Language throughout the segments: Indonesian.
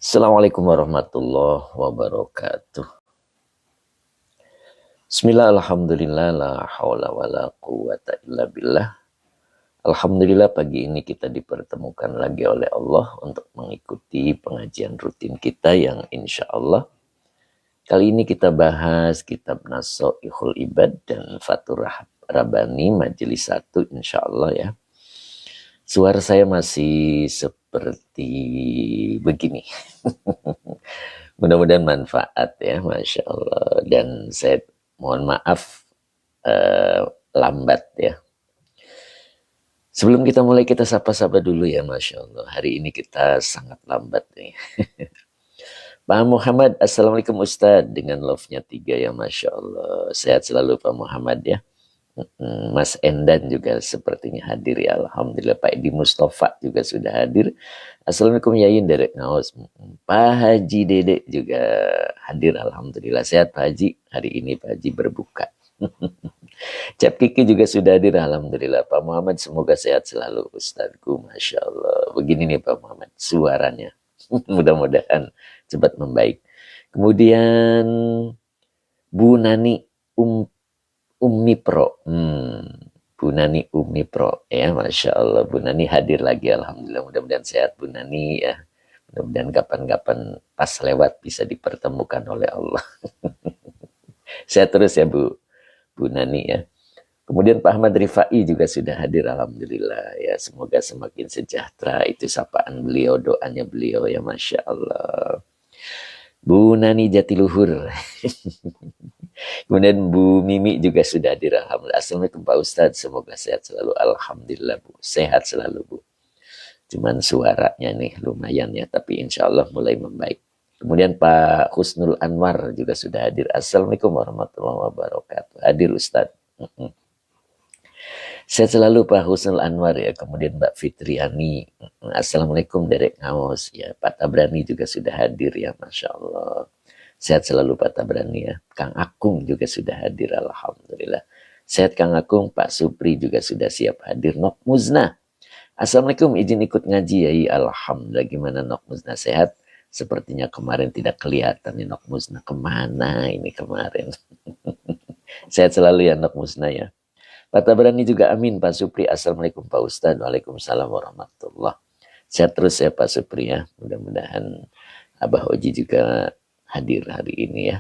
Assalamualaikum warahmatullahi wabarakatuh. Bismillah, alhamdulillah, la hawla wa la quwata illa billah. Alhamdulillah pagi ini kita dipertemukan lagi oleh Allah untuk mengikuti pengajian rutin kita yang insya Allah kali ini kita bahas kitab Nashaikhul Ibad dan Fathur Rabbani majelis 1 insya Allah ya. Suara saya masih seperti begini. Mudah-mudahan manfaat ya, Masya Allah. Dan saya mohon maaf lambat ya. Sebelum kita mulai, kita sapa-sapa dulu ya, Masya Allah. Hari ini kita sangat lambat nih. Pak Muhammad, Assalamualaikum Ustadz. Dengan love-nya 3 ya, Masya Allah. Sehat selalu Pak Muhammad ya. Mas Endan juga sepertinya hadir ya. Alhamdulillah. Pak Edi Mustafa juga sudah hadir. Assalamualaikum Yayin Derek Ngaos. Pak Haji Dedek juga hadir. Alhamdulillah. Sehat Pak Haji. Hari ini Pak Haji berbuka. Cap Kiki juga sudah hadir. Alhamdulillah. Pak Muhammad semoga sehat selalu. Ustadku Masya Allah. Begini nih Pak Muhammad suaranya. Mudah-mudahan cepat membaik. Kemudian Bu Nani Ummi Pro. Bu Nani Ummi Pro ya, Masya Allah. Bu Nani hadir lagi, Alhamdulillah. Mudah-mudahan sehat Bu Nani ya. Mudah-mudahan kapan-kapan pas lewat bisa dipertemukan oleh Allah. Sehat terus ya Bu Nani ya. Kemudian Pak Ahmad Rifai juga sudah hadir, Alhamdulillah ya. Semoga semakin sejahtera. Itu sapaan beliau, doanya beliau ya, Masya Allah. Bu Nani Jatiluhur. Kemudian Bu Mimi juga sudah hadir, Alhamdulillah. Assalamualaikum Pak Ustadz, semoga sehat selalu. Alhamdulillah Bu, sehat selalu Bu. Cuman suaranya nih lumayan ya, tapi insya Allah mulai membaik. Kemudian Pak Husnul Anwar juga sudah hadir. Assalamualaikum warahmatullahi wabarakatuh. Hadir Ustadz. Sehat selalu Pak Husnul Anwar ya. Kemudian Mbak Fitriani. Assalamualaikum Derek Ngaos ya. Pak Tabrani juga sudah hadir ya, Masya Allah. Sehat selalu Pak Tabrani ya. Kang Akung juga sudah hadir, Alhamdulillah. Sehat Kang Akung. Pak Supri juga sudah siap hadir. Nok Muzna. Assalamualaikum, izin ikut ngaji ya. Alhamdulillah, gimana Nok Muzna, sehat? Sepertinya kemarin tidak kelihatan ya Nok Muzna. Kemana ini kemarin? Sehat selalu ya Nok Muzna ya. Pak Tabrani juga amin. Pak Supri, Assalamualaikum Pak Ustadz. Waalaikumsalam warahmatullah. Sehat terus ya Pak Supri ya. Mudah-mudahan Abah Oji juga hadir hari ini ya.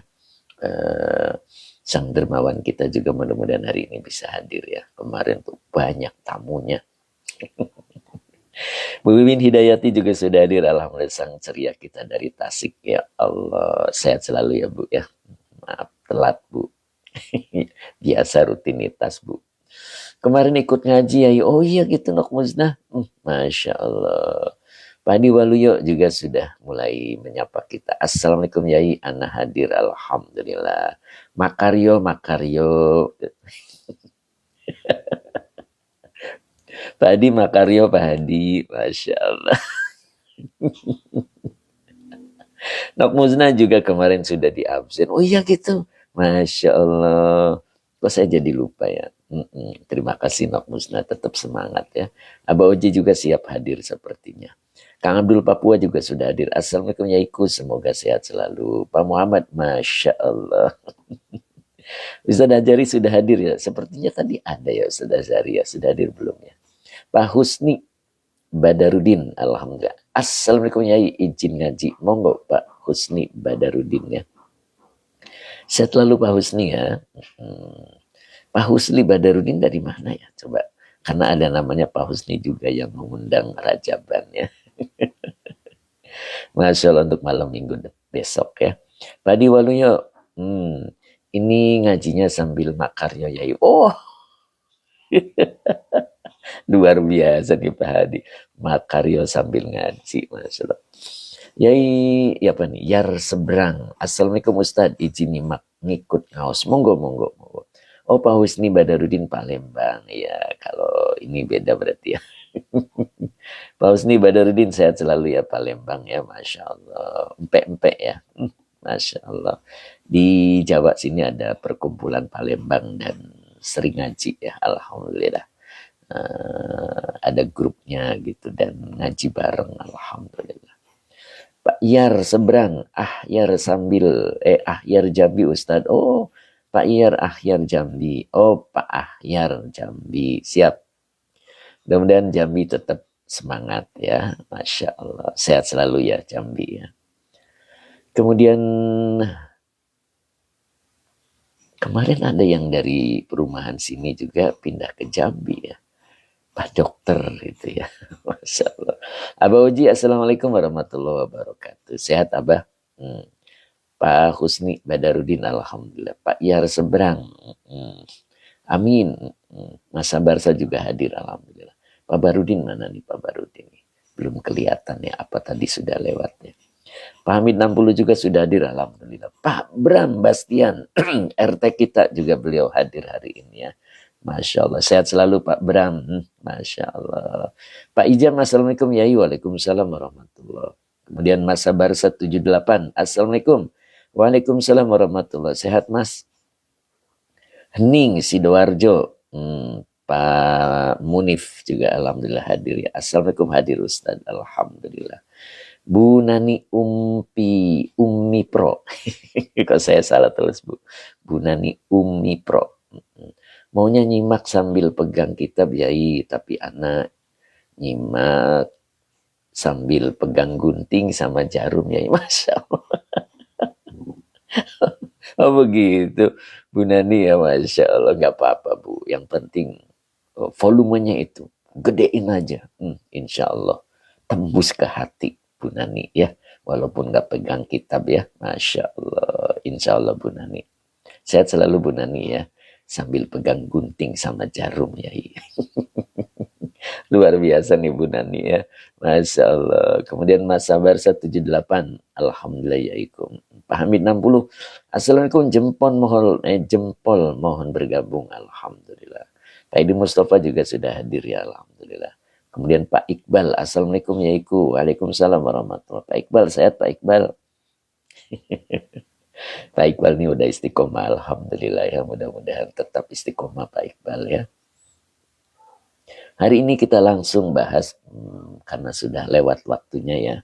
Sang dermawan kita juga mudah-mudahan hari ini bisa hadir ya. Kemarin tuh banyak tamunya. Bu Wiwin Hidayati juga sudah hadir. Alhamdulillah, sang ceria kita dari Tasik ya Allah. Sehat selalu ya Bu ya. Maaf telat Bu. Biasa rutinitas Bu. Kemarin ikut ngaji ya. Oh iya gitu Nok Muzna. Masya Allah. Pak Adi Waluyo juga sudah mulai menyapa kita. Assalamualaikum Yai, ana hadir, Alhamdulillah. Makaryo. Pak Adi Makaryo, Pak Hadi, Masya Allah. Nok Muzna juga kemarin sudah di absen. Oh iya gitu, Masya Allah. Kok saya jadi lupa ya. Terima kasih Nok Muzna, tetap semangat ya. Abah Oji juga siap hadir sepertinya. Kang Abdul Papua juga sudah hadir. Assalamualaikum Yaiku, semoga sehat selalu. Pak Muhammad, Masya Allah. Ustaz Ajari sudah hadir ya. Sepertinya tadi ada ya Ustaz Ajari ya. Sudah hadir belum ya? Pak Husni Badarudin, Alhamdulillah. Assalamualaikum Yai, izin ngaji. Monggo Pak Husni Badarudin ya. Sehat selalu Pak Husni ya. Pak Husni Badarudin dari mana ya? Coba. Karena ada namanya Pak Husni juga yang mengundang Rajaban ya. Masya Allah, untuk malam minggu besok ya. Pak Adi Waluyo, ini ngajinya sambil makaryo Yai. Oh, luar biasa nih Pak Hadi. Makaryo sambil ngaji, Masya Allah. Yai, ya apa nih? Yar seberang. Assalamualaikum Ustadz, izin nyimak ngikut ngaos. Monggo. Oh, Pak Husni Badarudin Palembang. Ya, kalau ini beda berarti ya. Pak Husni Badarudin sehat selalu ya Palembang ya, Masya Allah. Empek ya, Masya Allah. Di Jawa sini ada perkumpulan Palembang dan sering ngaji ya, Alhamdulillah. ada grupnya gitu dan ngaji bareng, alhamdulillah. Pak Iyar seberang, Ahyar sambil, Ahyar Jambi Ustadz. Oh, Pak Iyar Ahyar Jambi. Oh, Pak Ahyar Jambi. Siap. Mudah-mudahan Jambi tetap semangat ya. Masya Allah. Sehat selalu ya Jambi ya. Kemudian kemarin ada yang dari perumahan sini juga pindah ke Jambi ya. Pak Dokter itu ya. Masya Allah. Abah Uji, Assalamualaikum warahmatullahi wabarakatuh. Sehat Abah? Pak Husni Badarudin, alhamdulillah. Pak Yar Seberang, amin. Mas Sabarsa juga hadir, alhamdulillah. Pak Barudin mana nih Pak Barudin? Belum kelihatan ya, apa tadi sudah lewatnya. Pak Hamid 60 juga sudah hadir, alhamdulillah. Pak Bram Bastian, RT kita juga beliau hadir hari ini ya. Masya Allah, sehat selalu Pak Bram. Masya Allah. Pak Ijam, Assalamualaikum Yai. Waalaikumsalam warahmatullahi. Kemudian Mas Sabar 178, Assalamualaikum. Waalaikumsalam warahmatullahi. Sehat Mas? Hening Sidoarjo. Pak Munif juga alhamdulillah hadir ya. Assalamualaikum, hadir Ustaz. Alhamdulillah. Bu Nani Ummi Pro. Kok saya salah tulis Bu. Bu Nani Ummi Pro. Maunya nyimak sambil pegang kitab Yai, tapi anak nyimak sambil pegang gunting sama jarum Yai. Masya Allah. Oh begitu Bu Nani ya, Masya Allah. Gak apa-apa Bu, yang penting volumenya itu gedein aja. Insya Allah tembus ke hati Bu Nani ya, walaupun gak pegang kitab ya. Masya Allah. Insya Allah Bu Nani. Sehat selalu Bu Nani ya, sambil pegang gunting sama jarum ya. Luar biasa nih Bu Nani ya. Masya Allah. Kemudian Mas Sabar 178, alhamdulillah yaikum. Pak Hamid 60, Assalamualaikum, jempol mohon bergabung, alhamdulillah. Pak Edi Mustafa juga sudah hadir ya, alhamdulillah. Kemudian Pak Iqbal, Assalamualaikum yaiku. Waalaikumsalam warahmatullahi. Pak Iqbal, sehat Pak Iqbal? Pak Iqbal ini udah istiqomah, alhamdulillah ya. Mudah-mudahan tetap istiqomah Pak Iqbal ya. Hari ini kita langsung bahas, karena sudah lewat waktunya ya.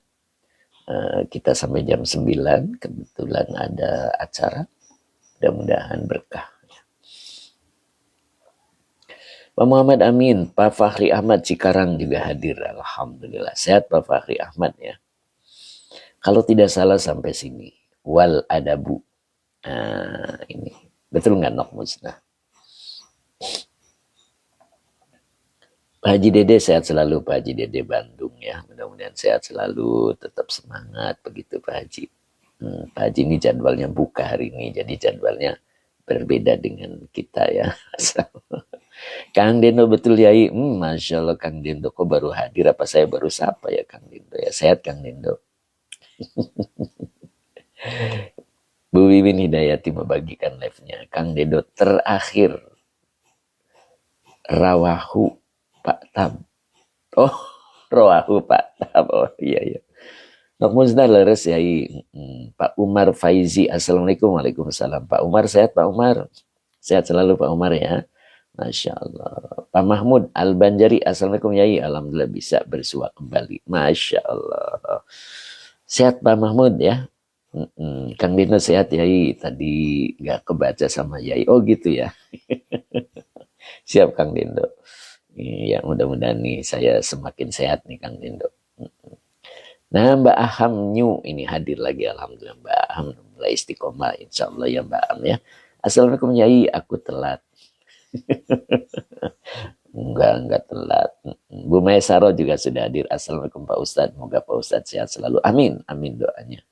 Kita sampai jam 9, kebetulan ada acara. Mudah-mudahan berkah. Pak Muhammad Amin, Pak Fahri Ahmad Cikarang juga hadir, alhamdulillah. Sehat Pak Fahri Ahmad ya. Kalau tidak salah sampai sini. Wal adabu. Ini betul nggak Nok Musnah? Pak Haji Dede sehat selalu, Pak Haji Dede Bandung ya. Mudah-mudahan sehat selalu, tetap semangat begitu Pak Haji. Pak Haji ini jadwalnya buka hari ini, jadi jadwalnya berbeda dengan kita ya. Kang Dendo betul Yai. Masya Allah Kang Dendo, kok baru hadir, apa saya baru sapa ya Kang Dendo ya. Sehat Kang Dendo. Bu Wiwin Hidayati membagikan live-nya. Kang Dendo terakhir Rawahu Pak Tab. Oh, Rawahu Pak Tab. Oh iya iya. Nok Musnah leres Yai. Pak Umar Faizi, Assalamualaikum. Waalaikumsalam. Pak Umar sehat Pak Umar? Sehat selalu Pak Umar ya. Masya Allah. Pak Mahmud Al-Banjari, Assalamualaikum Yai. Alhamdulillah bisa bersua kembali. Masya Allah. Sehat Pak Mahmud ya. Kang Dino sehat Yai. Tadi gak kebaca sama Yai. Oh gitu ya. Siap Kang Dino. Ya mudah-mudahan nih saya semakin sehat nih Kang Dino. Nah Mbak Aham New ini hadir lagi, alhamdulillah. Mbak Aham mulai istiqomah insya Allah ya Mbak Aham ya. Assalamualaikum Yai, aku telat. Enggak telat. Bu Maesaro juga sudah hadir. Assalamualaikum Pak Ustadz, semoga Pak Ustadz sehat selalu. Amin, amin doanya.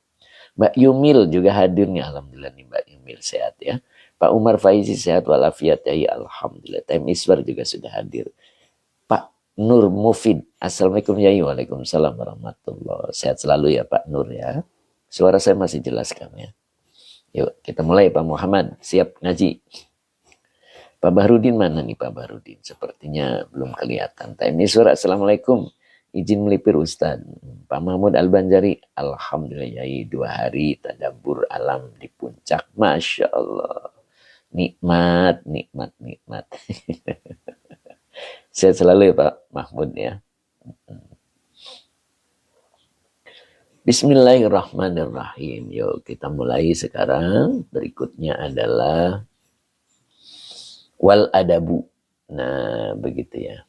Mbak Yumil juga hadirnya, alhamdulillah nih Mbak Yumil sehat ya. Pak Umar Faizi sehat walafiat ya, alhamdulillah. Time Iswar juga sudah hadir. Pak Nur Mufid, Assalamualaikum Yai. Waalaikumsalam warahmatullahi. Sehat selalu ya Pak Nur ya. Suara saya masih jelas kan ya. Yuk kita mulai Pak Muhammad, siap ngaji. Pak Bahrudin mana nih Pak Bahrudin? Sepertinya belum kelihatan. Time Iswar, Assalamualaikum. Izin melipir Ustaz. Pak Mahmud Al-Banjari, alhamdulillah Yai 2 hari tadabbur alam di puncak. Masya Allah. Nikmat. Sehat selalu ya Pak Mahmud ya. Bismillahirrahmanirrahim. Yuk kita mulai sekarang. Berikutnya adalah wal adabu. Nah begitu ya.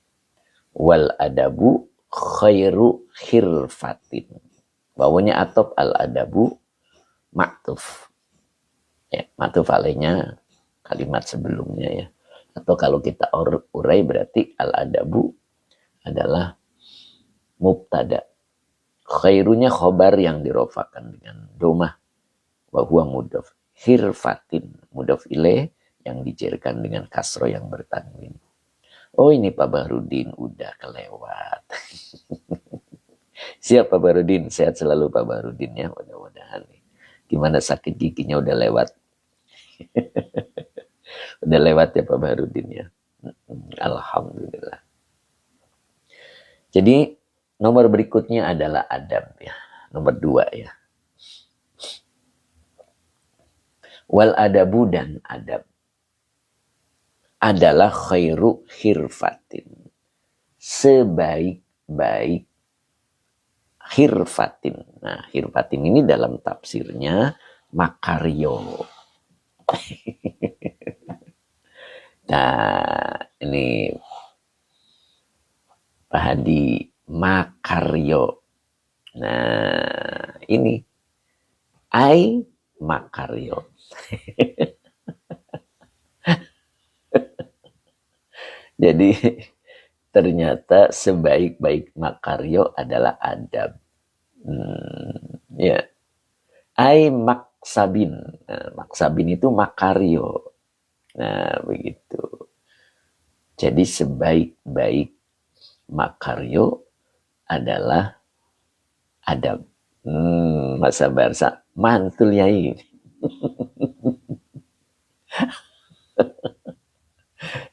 Wal adabu khairu khirfatin. Bawanya atop al adabu maktuf. Ya, maktuf alaihnya kalimat sebelumnya ya. Atau kalau kita urai berarti al adabu adalah mubtada. Khairunya khobar yang dirofakan dengan domah wa huwa mudhaf. Khirfatin mudhaf ilaih yang dijerkan dengan kasro yang bertanwin. Oh ini Pak Bahrudin udah kelewat. Siap Pak Bahrudin, sehat selalu Pak Bahrudin ya, mudah-mudahan nih. Gimana sakit giginya udah lewat? Udah lewat ya Pak Bahrudin ya. Alhamdulillah. Jadi nomor berikutnya adalah adab ya. Nomor 2 ya. Wal adabu dan adab adalah khairu khirfatin. Sebaik-baik khirfatin. Nah, khirfatin ini dalam tafsirnya makaryo. Nah, ini Pak Hadi makaryo. Nah, ini ai makaryo. Jadi ternyata sebaik-baik makaryo adalah adab. Ya. Ai maksabin. Nah, maksabin itu makaryo. Nah, begitu. Jadi sebaik-baik makaryo adalah adab. Masa bahasa mantul yai.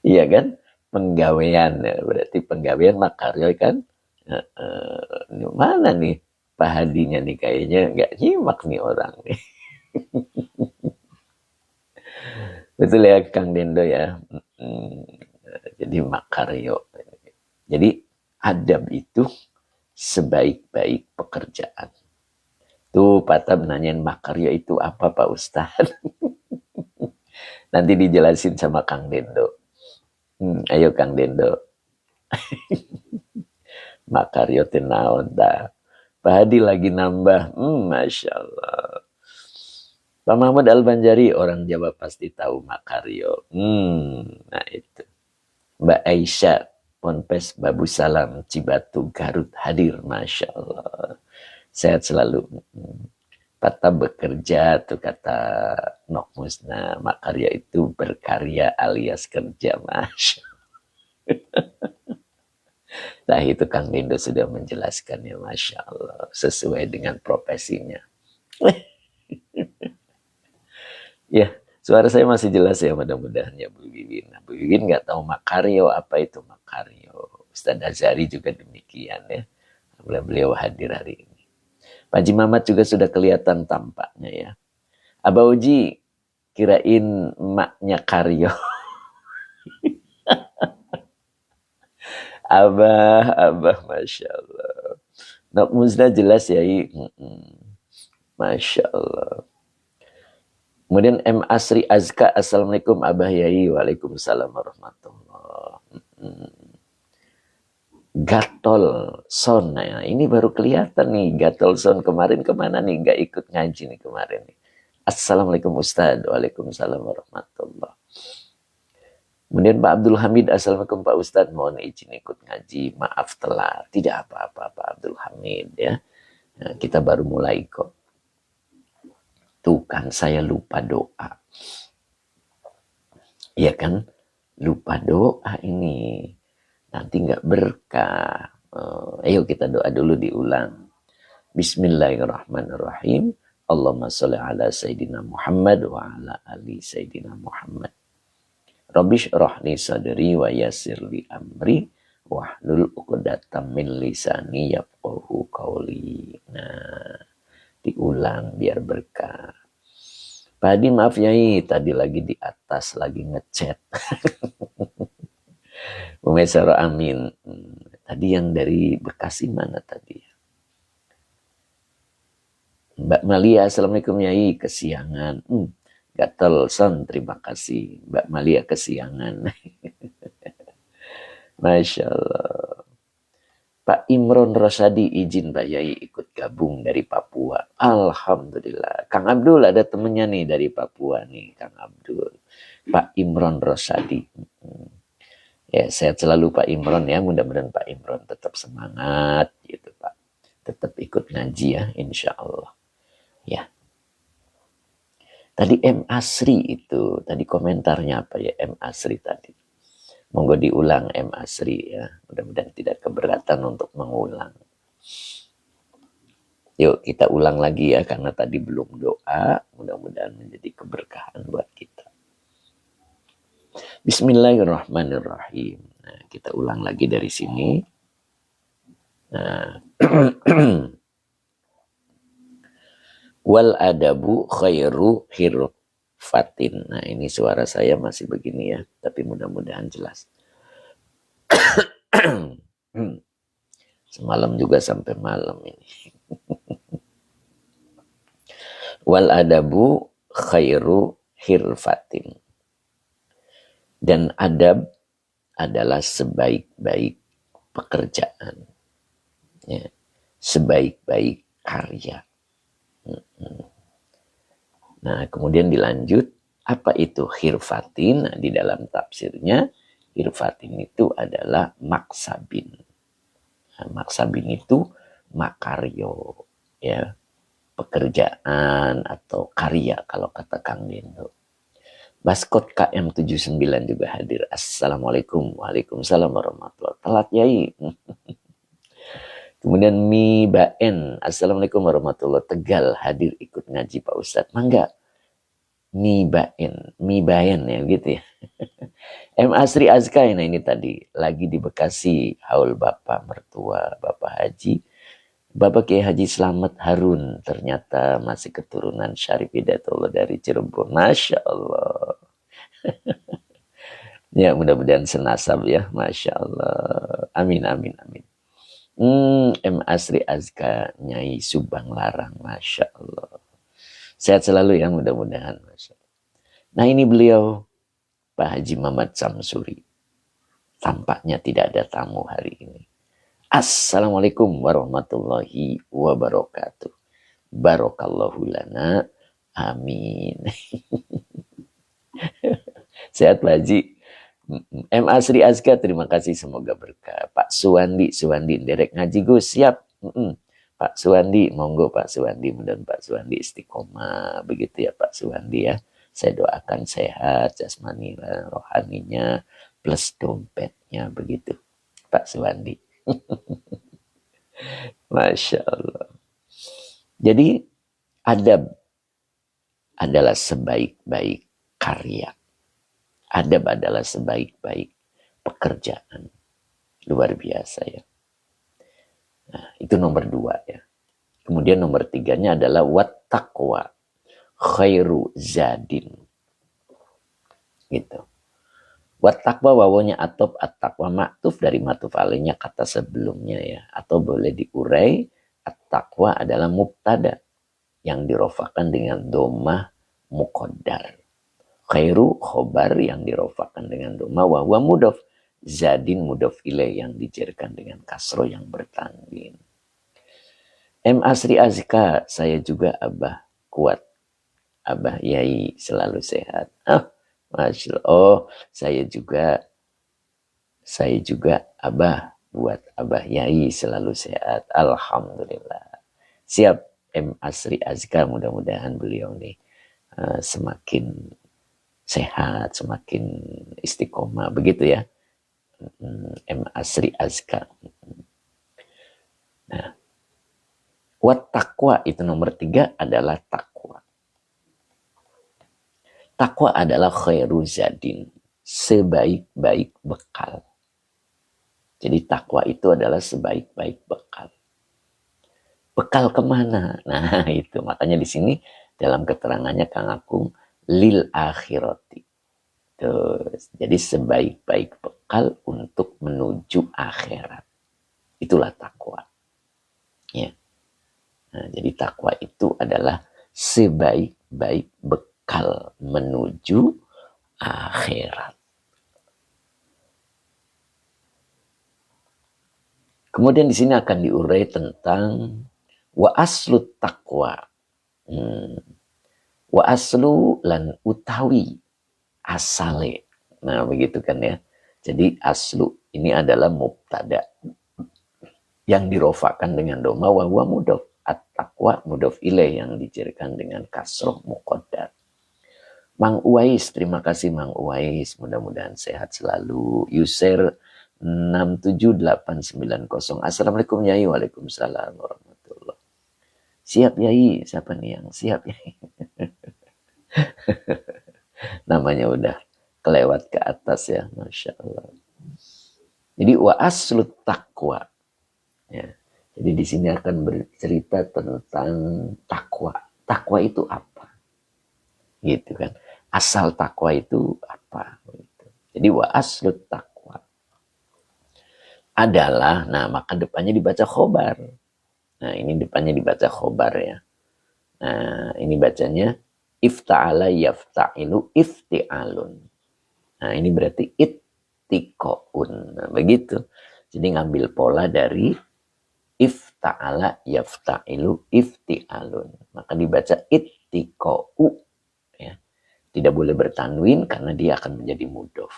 Iya kan? Penggawean ya. Berarti penggawean makaryo kan. Mana nih Pak Hadinya nih kayaknya nggak nyimak nih orang nih. Betul ya Kang Dendo ya. Jadi makaryo. Jadi adab itu sebaik-baik pekerjaan. Tuh Pak Tab nanyain makaryo itu apa Pak Ustadz? Nanti dijelasin sama Kang Dendo. Ayo Kang Dendo. Makaryo tenaon dah. Pak Hadi lagi nambah. Masya Allah. Pak Mahmud Al-Banjari orang Jawa pasti tahu makaryo. Nah itu. Mbak Aisyah Ponpes Babu Salam Cibatu Garut hadir. Masya Allah. Sehat selalu. Kata bekerja tuh kata Nok Musna. Makarya itu berkarya alias kerja. Masya Allah. Nah itu Kang Dindo sudah menjelaskannya, Masya Allah, sesuai dengan profesinya. Ya, suara saya masih jelas ya, mudah-mudahan ya Bu Wiwin. Nah, Bu Wiwin nggak tahu makaryo, apa itu makaryo. Ustadz Azhari juga demikian ya. Beliau hadir hari ini. Pak Haji Mamat juga sudah kelihatan tampaknya ya. Abah Uji, kirain maknya karyo. Abah, Masya Allah. Nok Musda jelas ya. Masya Allah. Kemudian M. Asri Azka, Assalamualaikum Abah Yai. Waalaikumsalam warahmatullah. Gatol Son. Nah, ini baru kelihatan nih. Gatol Son kemarin kemana nih? Gak ikut ngaji nih kemarin nih. Assalamualaikum Ustaz. Waalaikumsalam warahmatullah. Kemudian Pak Abdul Hamid, Assalamualaikum Pak Ustadz, mohon izin ikut ngaji, maaf telat. Tidak apa-apa Pak Abdul Hamid ya. Nah, kita baru mulai kok. Tuh kan saya lupa doa. Iya kan? Lupa doa ini. Nanti nggak berkah. Ayo kita doa dulu diulang. Bismillahirrahmanirrahim. Allahumma sholli ala Sayyidina Muhammad wa ala ali Sayyidina Muhammad. Rabbish rohni sadri wa yassirli amri wahlul 'uqdatam min lisani yafqahu qawli. Nah, diulang biar berkah. Pak Hadi maaf Yai, tadi lagi di atas lagi ngechat. Bu Mesaro amin. Tadi yang dari Bekasi mana tadi? Mbak Malia, Assalamualaikum Yai, kesiangan. Gatel, Son, terima kasih. Mbak Malia kesiangan. Masya Allah. Pak Imron Rosadi izin Pak Yai ikut gabung dari Papua. Alhamdulillah. Kang Abdul ada temennya nih dari Papua nih, Kang Abdul. Pak Imron Rosadi. Ya, sehat selalu Pak Imron ya. Mudah-mudahan Pak Imron tetap semangat gitu Pak. Tetap ikut ngaji ya, insya Allah. Ya. Tadi M. Asri itu, tadi komentarnya apa ya M. Asri tadi. Monggo diulang M. Asri ya. Mudah-mudahan tidak keberatan untuk mengulang. Yuk kita ulang lagi ya, karena tadi belum doa. Mudah-mudahan menjadi keberkahan buat kita. Bismillahirrahmanirrahim. Nah, kita ulang lagi dari sini. Nah. Wal adabu khairu hirfatin. Nah, ini suara saya masih begini ya, tapi mudah-mudahan jelas. Semalam juga sampai malam ini. Wal adabu khairu hirfatin. Dan adab adalah sebaik-baik pekerjaan. Ya, sebaik-baik karya. Nah, kemudian dilanjut, apa itu hirfatin? Nah, di dalam tafsirnya, hirfatin itu adalah maksabin. Nah, maksabin itu makaryo, ya, pekerjaan atau karya kalau kata Kang Dindo. Baskot KM79 juga hadir. Assalamualaikum. Waalaikumsalam warahmatullahi wabarakatuh. Telat Yai. Kemudian Mi Baen, Assalamualaikum warahmatullahi wabarakatuh. Tegal hadir ikut ngaji Pak Ustadz. Mangga. Mi Baen ya gitu ya. M. Asri Azka, nah ini tadi lagi di Bekasi, haul Bapak mertua, Bapak Haji. Bapak Kiai Haji Slamet Harun, ternyata masih keturunan Syarif Hidayatullah dari Cirebon. Masya Allah. Ya mudah-mudahan senasab ya, Masya Allah. Amin, amin, amin. M. Asri Azka, Nyai Subang Larang, Masya Allah. Sehat selalu ya mudah-mudahan. Masya Allah. Nah ini beliau, Pak Haji Muhammad Samsuri. Tampaknya tidak ada tamu hari ini. Assalamualaikum warahmatullahi wabarakatuh. Barakallahu lana. Amin. Sehat Pak Haji. M. Asri Azka, terima kasih, semoga berkah. Pak Suwandi, derek ngaji Gus, siap. Pak Suwandi, monggo Pak Suwandi, mudah-mudahan Pak Suwandi istiqomah, begitu ya Pak Suwandi ya. Saya doakan sehat, jasmani, rohaninya, plus dompetnya, begitu Pak Suwandi. Masya Allah. Jadi adab adalah sebaik-baik karya. Adab adalah sebaik-baik pekerjaan. Luar biasa ya. Nah, itu nomor 2 ya. Kemudian nomor 3-nya adalah wattaqwa khairu zadin. Gitu. Wattaqwa wawanya atop at-taqwa maktuf dari matuf alainya kata sebelumnya ya. Atau boleh diurai at-taqwa adalah mubtada yang dirofakan dengan domah muqaddar. Khairu khobar yang dirofakan dengan doma wahwa mudhof zadin mudhof ilaih yang dijerkan dengan kasro yang bertanwin. M. Asri Azka, saya juga Abah kuat. Abah Yai selalu sehat. Masya Allah. Oh, saya juga Abah buat Abah Yai selalu sehat. Alhamdulillah. Siap M. Asri Azka, mudah-mudahan beliau nih semakin sehat, semakin istiqomah, begitu ya. M. Asri Azka. Nah, wat taqwa itu nomor 3 adalah takwa. Takwa adalah khairu zadin, sebaik-baik bekal. Jadi takwa itu adalah sebaik-baik bekal. Bekal kemana? Nah itu makanya di sini dalam keterangannya Kang Agung lil akhirati. Tuh, jadi sebaik-baik bekal untuk menuju akhirat. Itulah takwa. Ya. Nah, jadi takwa itu adalah sebaik-baik bekal menuju akhirat. Kemudian di sini akan diurai tentang wa aslu takwa. Wa aslu lan utawi asale. Nah, begitu kan ya. Jadi aslu ini adalah mubtada yang dirofakan dengan doma wa huwa mudhof. At-taqwa mudhof ilaih yang dicirikan dengan kasroh muqaddar. Mang Uwais, terima kasih Mang Uwais. Mudah-mudahan sehat selalu. User 67890. Assalamualaikum Yai. Waalaikumsalam warahmatullahi. Siap Yai. Siapa nih yang siap Yai? Namanya udah kelewat ke atas ya. Masya Allah. Jadi wa aslu taqwa. Ya. Jadi di sini akan bercerita tentang takwa. Takwa itu apa? Gitu kan. Asal takwa itu apa? Gitu. Jadi wa aslu takwa adalah, nah maka depannya dibaca khobar. Nah ini depannya dibaca khobar ya. Nah ini bacanya ifta'ala yafta'ilu ifti'alun. Nah ini berarti ittiko'un. Nah begitu. Jadi ngambil pola dari ifta'ala yafta'ilu ifti'alun. Maka dibaca ittiko'u. Ya. Tidak boleh bertanwin karena dia akan menjadi mudhof.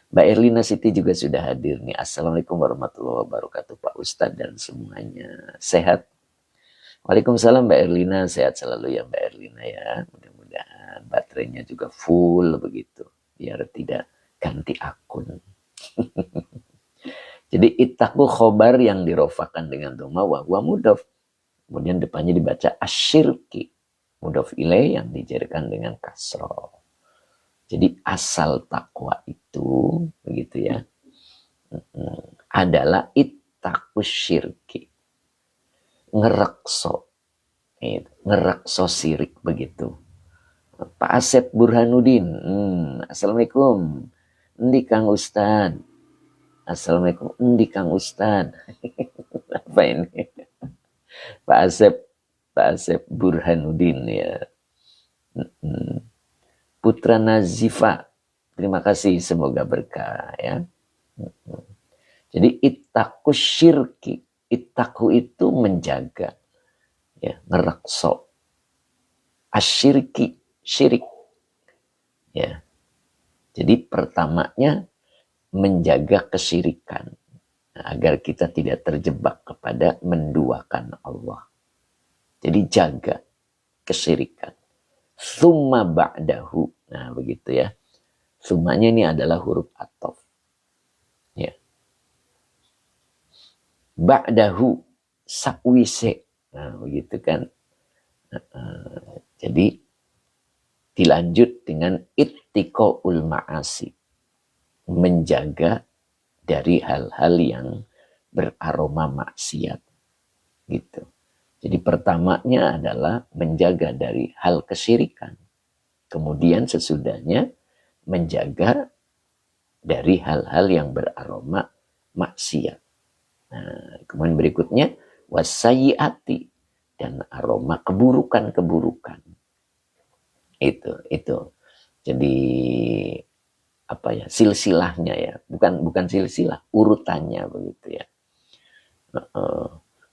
Mbak Erlina Siti juga sudah hadir nih. Assalamualaikum warahmatullahi wabarakatuh Pak Ustadz dan semuanya. Sehat? Waalaikumsalam Mbak Erlina. Sehat selalu ya Mbak Erlina ya. Mudah-mudahan baterainya juga full begitu. Biar tidak ganti akun. Jadi ittaku khobar yang dirofakan dengan doma wa huwa mudhof. Kemudian depannya dibaca asyirki. Mudhof ilaih yang dijadikan dengan kasroh. Jadi asal takwa itu begitu ya. Adalah ittaku syirki. Ngerekso. Ngerekso sirik begitu. Pak Asep Burhanuddin. Assalamualaikum. Endi Kang Ustad. Assalamualaikum. Endi Kang Ustad. Apa ini? Pak Asep Burhanuddin ya. Putra Nazifa, terima kasih, semoga berkah ya. Jadi ittaku syirki, ittaku itu menjaga, ya, ngerekso. Asyirki, syirik, ya. Jadi pertamanya menjaga kesyirikan, agar kita tidak terjebak kepada menduakan Allah. Jadi jaga kesyirikan. Summa ba'dahu. Nah begitu ya. Summanya ini adalah huruf athof. Ya. Ba'dahu sakwise. Nah begitu kan. Jadi dilanjut dengan ittiqaul ma'asi. Menjaga dari hal-hal yang beraroma maksiat. Gitu. Jadi pertamanya adalah menjaga dari hal kesyirikan. Kemudian sesudahnya menjaga dari hal-hal yang beraroma maksiat. Nah, kemudian berikutnya wasayyiati, dan aroma keburukan-keburukan. Itu. Jadi apa ya? Silsilahnya ya. Bukan silsilah, urutannya begitu ya.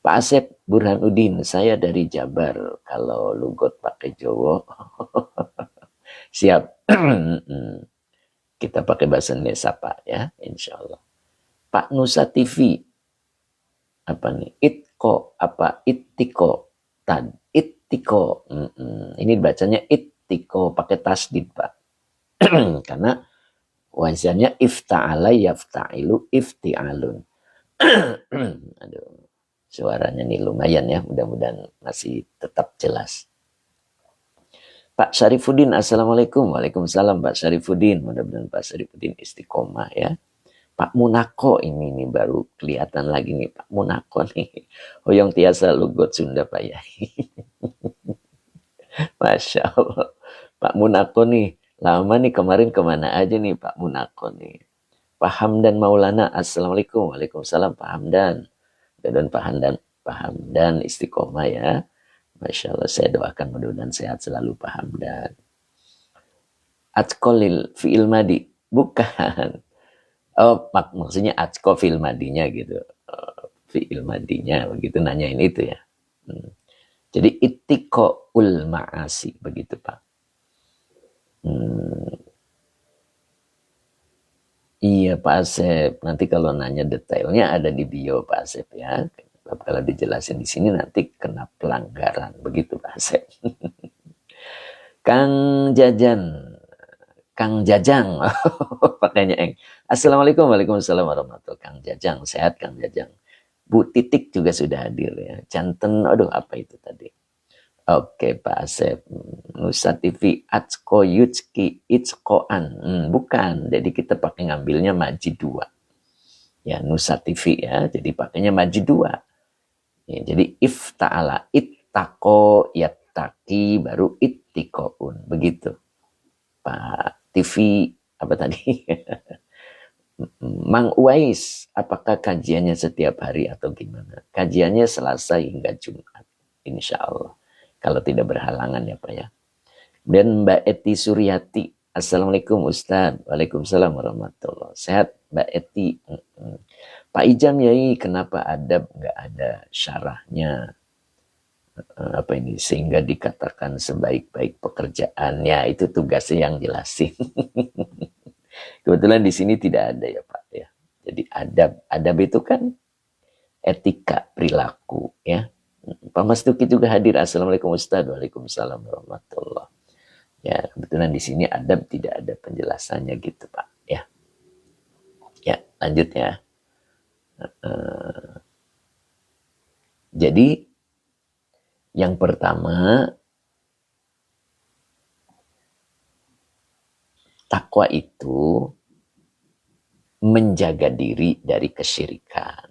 Pak Asep Burhanuddin, saya dari Jabar. Kalau lugot pakai Jawa, siap. Kita pakai bahasa Indonesia Pak ya, insya Allah. Pak Nusa TV, apa nih? Ittiko, apa? Ittiko, ittiko. Ini bacanya ittiko, pakai tasdid Pak. Karena wajahnya ifta'ala yafta'ilu ifti'alun. Aduh. Suaranya nih lumayan ya, mudah-mudahan masih tetap jelas. Pak Syarifuddin, Assalamualaikum. Waalaikumsalam Pak Syarifuddin. Mudah-mudahan Pak Syarifuddin istiqomah ya. Pak Munako ini nih baru kelihatan lagi nih Pak Munako nih. Hoyong tiasa lugot Sunda Pak ya. Masya Allah. Pak Munako nih Lama nih kemarin kemana aja nih Pak Munakon nih. Pak Hamdan Maulana, Assalamualaikum. Waalaikumsalam Pak Hamdan. Dan Pak Hamdan, Pak Hamdan istiqomah ya. Masya Allah, saya doakan mudah-mudahan sehat selalu Pak Hamdan. Atkolil fi'il madi. Bukan. Oh, maksudnya atko fi'il madinya gitu. Fi'il madinya, begitu nanyain itu ya. Jadi itiko ul ma'asi, begitu Pak. Iya Pak Asep, nanti kalau nanya detailnya ada di bio Pak Asep ya. Kalau dijelasin di sini nanti kena pelanggaran, begitu Pak Asep. Kang Jajan, Kang Jajang, pakainya eng. Assalamualaikum, waalaikumsalam warahmatullahi. Kang Jajang, sehat Kang Jajang. Bu Titik juga sudah hadir ya. Janten, aduh apa itu tadi? Oke Pak Asep, Nusa TV Atsko Yutski Itskoan, bukan. Jadi kita pakai ngambilnya Majid 2. Ya Nusa TV ya, jadi pakainya Majid 2. Ya, jadi ifta'ala ittako yattaki baru ittikoun, begitu. Pak TV apa tadi? Mang Uwais, apakah kajiannya setiap hari atau gimana? Kajiannya Selasa hingga Jumat, insya Allah. Kalau tidak berhalangan ya Pak ya. Dan Mbak Eti Suryati, Assalamualaikum Ustadz. Waalaikumsalam warahmatullahi. Sehat Mbak Eti. Pak Ijam Yai, kenapa adab nggak ada syarahnya? Apa ini? Sehingga dikatakan sebaik-baik pekerjaannya. Itu tugasnya yang jelasin. Kebetulan di sini tidak ada ya Pak ya. Jadi adab itu kan etika perilaku ya. Pak Mas Tuki juga hadir. Assalamualaikum Ustaz. Waalaikumsalam warahmatullahi. Ya, kebetulan di sini adab tidak ada penjelasannya gitu Pak ya. Ya, lanjut ya. Jadi yang pertama, takwa itu menjaga diri dari kesyirikan.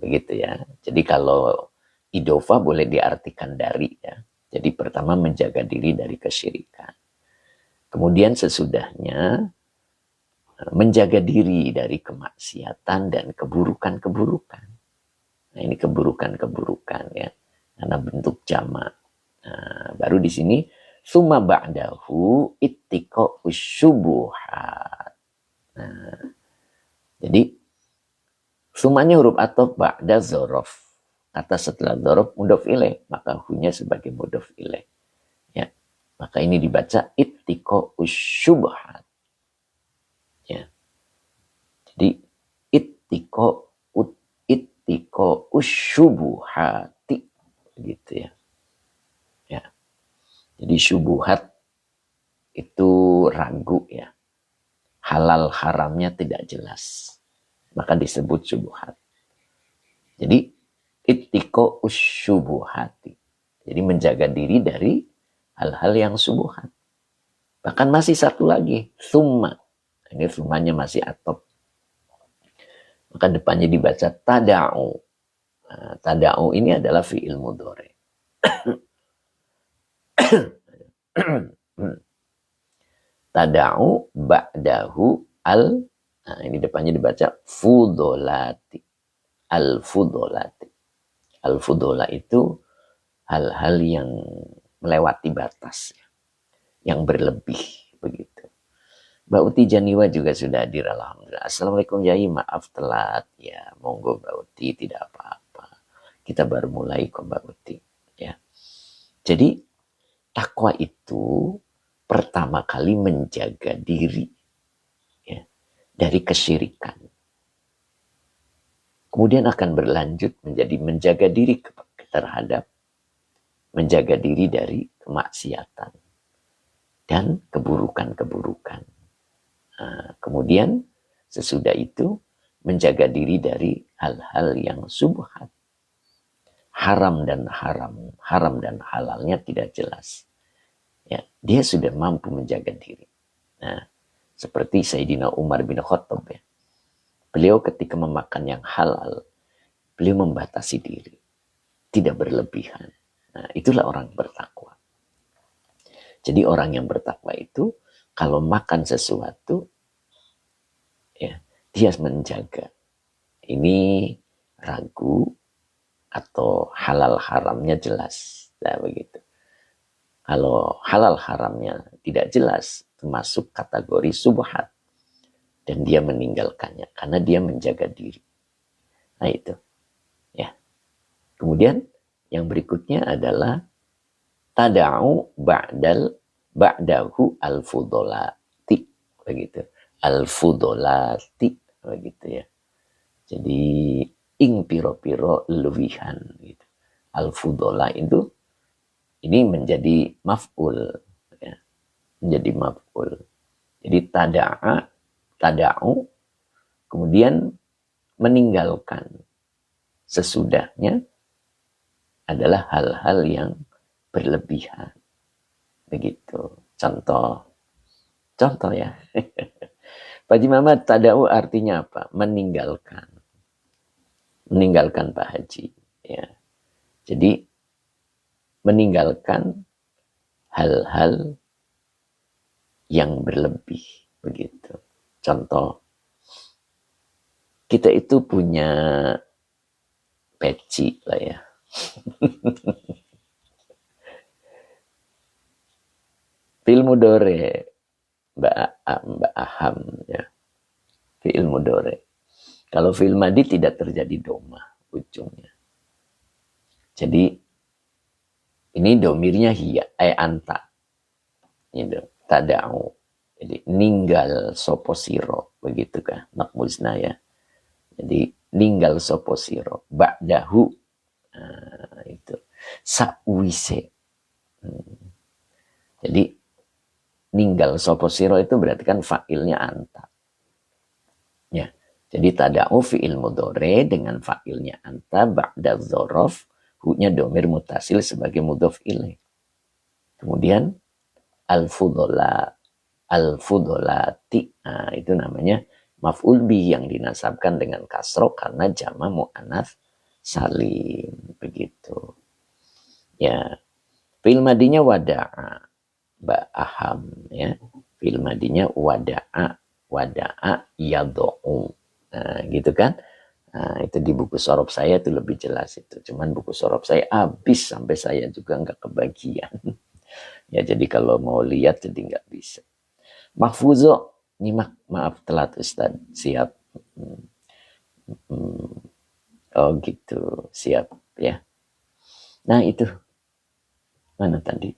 Begitu ya. Jadi kalau idofa boleh diartikan dari ya. Jadi pertama menjaga diri dari kesyirikan. Kemudian sesudahnya menjaga diri dari kemaksiatan dan keburukan-keburukan. Nah, ini keburukan-keburukan ya. Karena bentuk jamak. Nah, baru di sini summa ba'dahu ittiqa usyubuhat. Nah, jadi sumanya huruf ataf ba'da dzaraf. Kata setelah dzaraf mudhof ilaih, maka hunya sebagai mudhof ilaih. Ya. Maka ini dibaca ittiqa usyubuhat. Ya. Jadi ittiqa usyubuhati gitu ya. Ya. Jadi syubuhat itu ragu ya. Halal haramnya tidak jelas. Maka disebut syubuhat. Jadi ittiqa usyubuhati. Jadi menjaga diri dari hal-hal yang syubuhat. Bahkan masih satu lagi, summa. Ini summanya masih atop. Maka depannya dibaca tada'u. Nah, tada'u ini adalah fi'il mudhari. Tada'u ba'dahu nah ini depannya dibaca fudolati. Al-fudolati. Al-fudola itu hal-hal yang melewati batas. Yang berlebih. Begitu. Mbak Uti Janiwa juga sudah hadir. Alhamdulillah. Assalamualaikum Yai, maaf telat. Ya, monggo Mbak Uti, tidak apa-apa. Kita baru mulai kok Mbak Uti. Ya. Jadi, takwa itu pertama kali menjaga diri ya, dari kesyirikan. Kemudian akan berlanjut menjadi menjaga diri terhadap menjaga diri dari kemaksiatan dan keburukan-keburukan. Nah, kemudian sesudah itu menjaga diri dari hal-hal yang subhat. Haram dan halalnya tidak jelas. Ya, dia sudah mampu menjaga diri. Nah, seperti Sayyidina Umar bin Khattab ya. Beliau ketika memakan yang halal, beliau membatasi diri. Tidak berlebihan. Nah, itulah orang bertakwa. Jadi orang yang bertakwa itu kalau makan sesuatu, ya, dia menjaga. Ini ragu atau halal haramnya jelas. Nah, begitu. Kalau halal haramnya tidak jelas, termasuk kategori subhat. Dan dia meninggalkannya karena dia menjaga diri. Nah itu. Ya. Kemudian yang berikutnya adalah tada'u ba'dahu al-fudolati. Begitu. Al-fudolati. Begitu ya. Jadi ing piro-piro lewihan. Gitu. Al-fudola itu ini menjadi maf'ul. Ya. Menjadi maf'ul. Jadi tada'u, kemudian meninggalkan sesudahnya adalah hal-hal yang berlebihan. Begitu. Contoh ya. Pak Haji Muhammad, tada'u artinya apa? Meninggalkan. Meninggalkan Pak Haji. Ya. Jadi meninggalkan hal-hal yang berlebih. Begitu. Contoh, kita itu punya peci lah ya. Fi'il mudhari, Mbak Aham ya. Fi'il mudhari. Kalau fi'il madi tidak terjadi doma ujungnya. Jadi ini domirnya hiya, anta. Gitu. Tada'u. Jadi ninggal sopo siro, begitu kan? Makmuzna ya. Jadi ninggal sopo siro, ba'dahu. Nah, itu sa'wise. Jadi ninggal sopo siro itu berarti kan fa'ilnya anta. Ya. Jadi tada'u fi'il mudhari dengan fa'ilnya anta ba'da dzaraf, hu-nya domir mutasil sebagai mudhof ilaih. Kemudian al-fudolati, nah, itu namanya maf'ul bih yang dinasabkan dengan kasroh karena jama' mu'annats salim, begitu. Ya, fi'il madinya wada'a, Mbak Aham ya. Fi'il madinya wada'a yado'u. Nah, gitu kan? Nah, itu di buku sorob saya itu lebih jelas itu. Cuman buku sorob saya habis sampai saya juga nggak kebagian. Ya, jadi kalau mau lihat jadi nggak bisa. Mahfuzo, nyimak, maaf telat Ustaz, siap. Oh gitu, siap ya. Nah itu, mana tadi?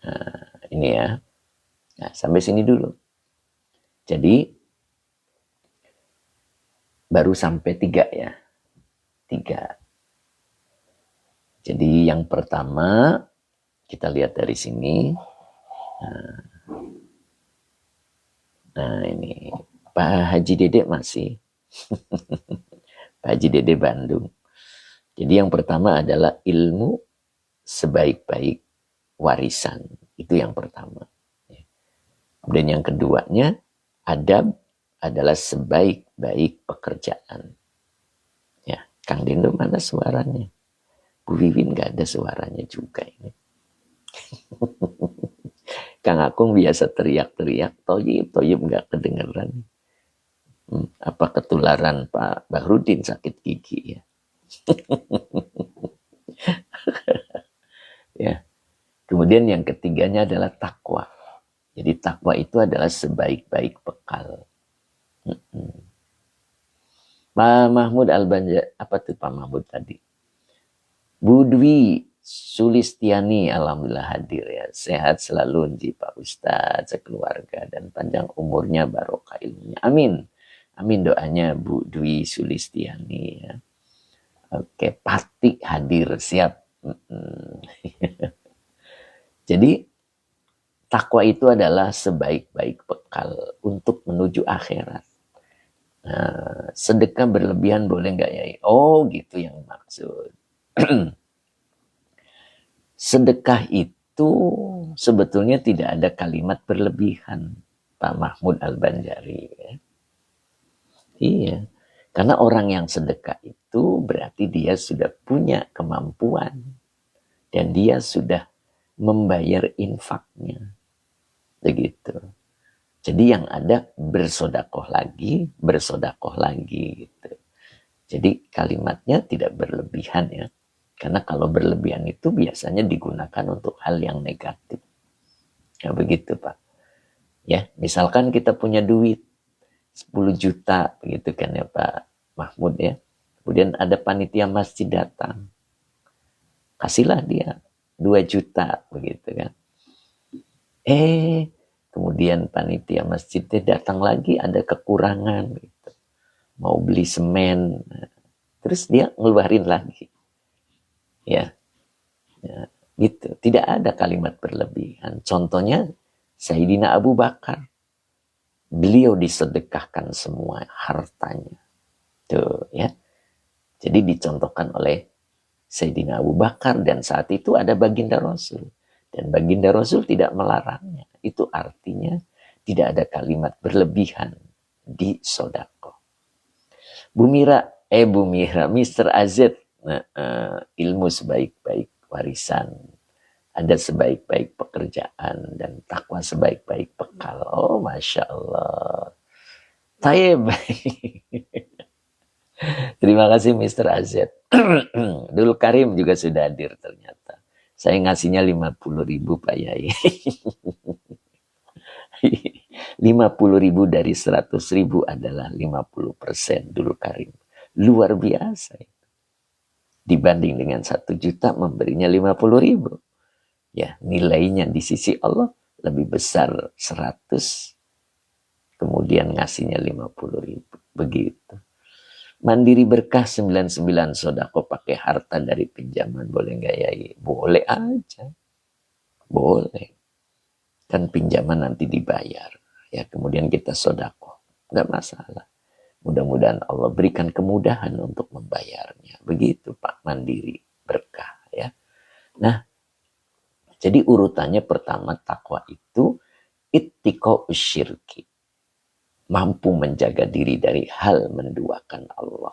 Nah, ini ya. Nah, sampai sini dulu. Jadi, baru sampai 3 ya. 3. Jadi yang pertama, kita lihat dari sini. Nah ini, Pak Haji Dede masih. Pak Haji Dede Bandung. Jadi yang pertama adalah ilmu sebaik-baik warisan. Itu yang pertama. Dan yang keduanya, adab adalah sebaik-baik pekerjaan. Ya, Kang Dindo mana suaranya? Bu Wiwin gak ada suaranya juga ini. Kang Akung biasa teriak-teriak, toyib gak kedengeran. Apa ketularan Pak Bahrudin sakit gigi ya? Ya. Kemudian yang ketiganya adalah takwa. Jadi takwa itu adalah sebaik-baik bekal. Pak Mahmud Al-Banjar, apa tuh Pak Mahmud tadi? Budwi Sulistiani, alhamdulillah hadir ya. Sehat selalu Nji Pak Ustadz, sekeluarga, dan panjang umurnya, barokah ilmunya. Amin. Amin doanya Bu Dwi Sulistiani ya. Oke, Pati hadir, siap. Jadi takwa itu adalah sebaik-baik bekal untuk menuju akhirat. Nah, sedekah berlebihan boleh nggak ya? Oh gitu yang maksud. Sedekah itu sebetulnya tidak ada kalimat berlebihan, Pak Mahmud Al-Banjari. Ya. Iya, karena orang yang sedekah itu berarti dia sudah punya kemampuan dan dia sudah membayar infaknya. Begitu. Jadi yang ada bersodakoh lagi gitu. Jadi kalimatnya tidak berlebihan ya. Karena kalau berlebihan itu biasanya digunakan untuk hal yang negatif. Ya begitu Pak. Ya, misalkan kita punya duit 10 juta begitu kan ya Pak Mahmud ya. Kemudian ada panitia masjid datang. Kasihlah dia 2 juta begitu kan. Kemudian panitia masjidnya datang lagi ada kekurangan gitu. Mau beli semen. Terus dia ngeluarin lagi. Ya, gitu. Tidak ada kalimat berlebihan. Contohnya Sayyidina Abu Bakar. Beliau disedekahkan semua hartanya. Tuh ya. Jadi dicontohkan oleh Sayyidina Abu Bakar dan saat itu ada baginda Rasul. Dan baginda Rasul tidak melarangnya. Itu artinya tidak ada kalimat berlebihan di sodako. Bu Mira, Mr. AZ, ilmu sebaik-baik warisan. Ada sebaik-baik pekerjaan dan takwa sebaik-baik bekal. Oh, Masya Allah. Taib. Terima kasih Mr. AZ. Dulu Karim juga sudah hadir ternyata. Saya ngasihnya 50.000 Pak Yai. 50.000 dari 100.000 adalah 50% dulu Karim. Luar biasa. Dibanding dengan 1 juta memberinya 50.000. Ya, nilainya di sisi Allah lebih besar 100. Kemudian ngasihnya 50.000. Begitu. Mandiri berkah 99 sodako pakai harta dari pinjaman. Boleh nggak ya? Boleh aja. Boleh. Kan pinjaman nanti dibayar. Ya, kemudian kita sodako. Nggak masalah. Mudah-mudahan Allah berikan kemudahan untuk membayarnya. Begitu Pak, mandiri berkah ya. Nah, jadi urutannya pertama takwa itu ittiqa'us syirki. Mampu menjaga diri dari hal menduakan Allah.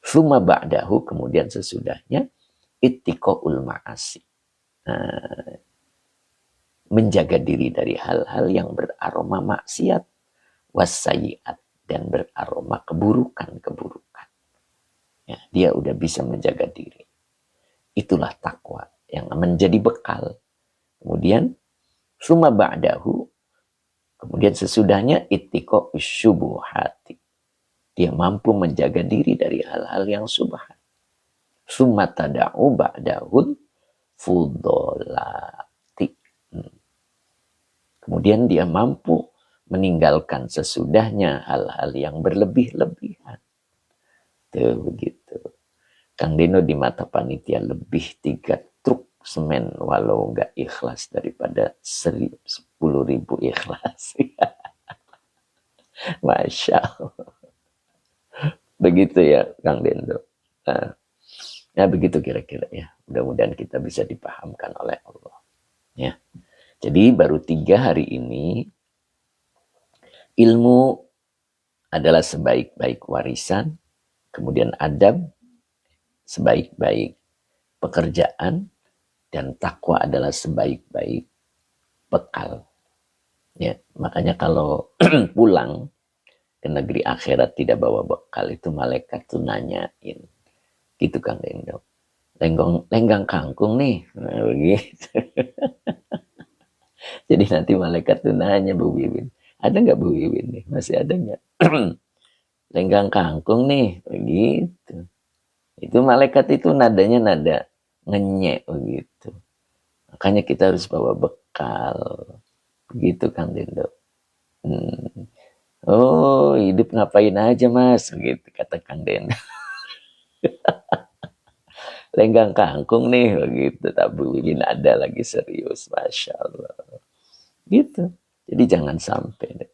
Suma ba'dahu, kemudian sesudahnya ittiqa'ul ma'asi. Menjaga diri dari hal-hal yang beraroma maksiat, wassayiat, dan beraroma keburukan-keburukan. Ya, dia udah bisa menjaga diri. Itulah takwa yang menjadi bekal. Kemudian suma ba'dahu, kemudian sesudahnya ittiqa'us syubuhati. Dia mampu menjaga diri dari hal-hal yang subhat. Summa tada'u ba'dahul fudolati. Kemudian dia mampu meninggalkan sesudahnya hal-hal yang berlebih-lebihan. Tuh begitu. Kang Deno di mata panitia lebih 3 truk semen walau nggak ikhlas daripada 10.000 ikhlas. Masya Allah. Begitu ya Kang Dendo. Nah, begitu kira-kira ya. Mudah-mudahan kita bisa dipahamkan oleh Allah. Ya. Jadi baru 3 hari ini ilmu adalah sebaik-baik warisan, kemudian adab sebaik-baik pekerjaan, dan takwa adalah sebaik-baik bekal. Ya, makanya kalau pulang ke negeri akhirat tidak bawa bekal itu malaikat tuh nanyain. Gitu Kang Dendo. Lenggang kangkung nih. Nah, begitu. Jadi nanti malaikat tuh nanya Bu Wiwin. Ada nggak Bu Wiwin nih? Masih ada nggak? Lenggang kangkung nih. Begitu. Itu malaikat itu nadanya nada ngenyek begitu. Makanya kita harus bawa bekal. Begitu Kang Dendo. Oh, hidup ngapain aja Mas? Begitu kata Kang Dendo. Lenggang kangkung nih begitu. Tapi Wiwin ada lagi serius. Masya Allah. Gitu. Jadi jangan sampai deh.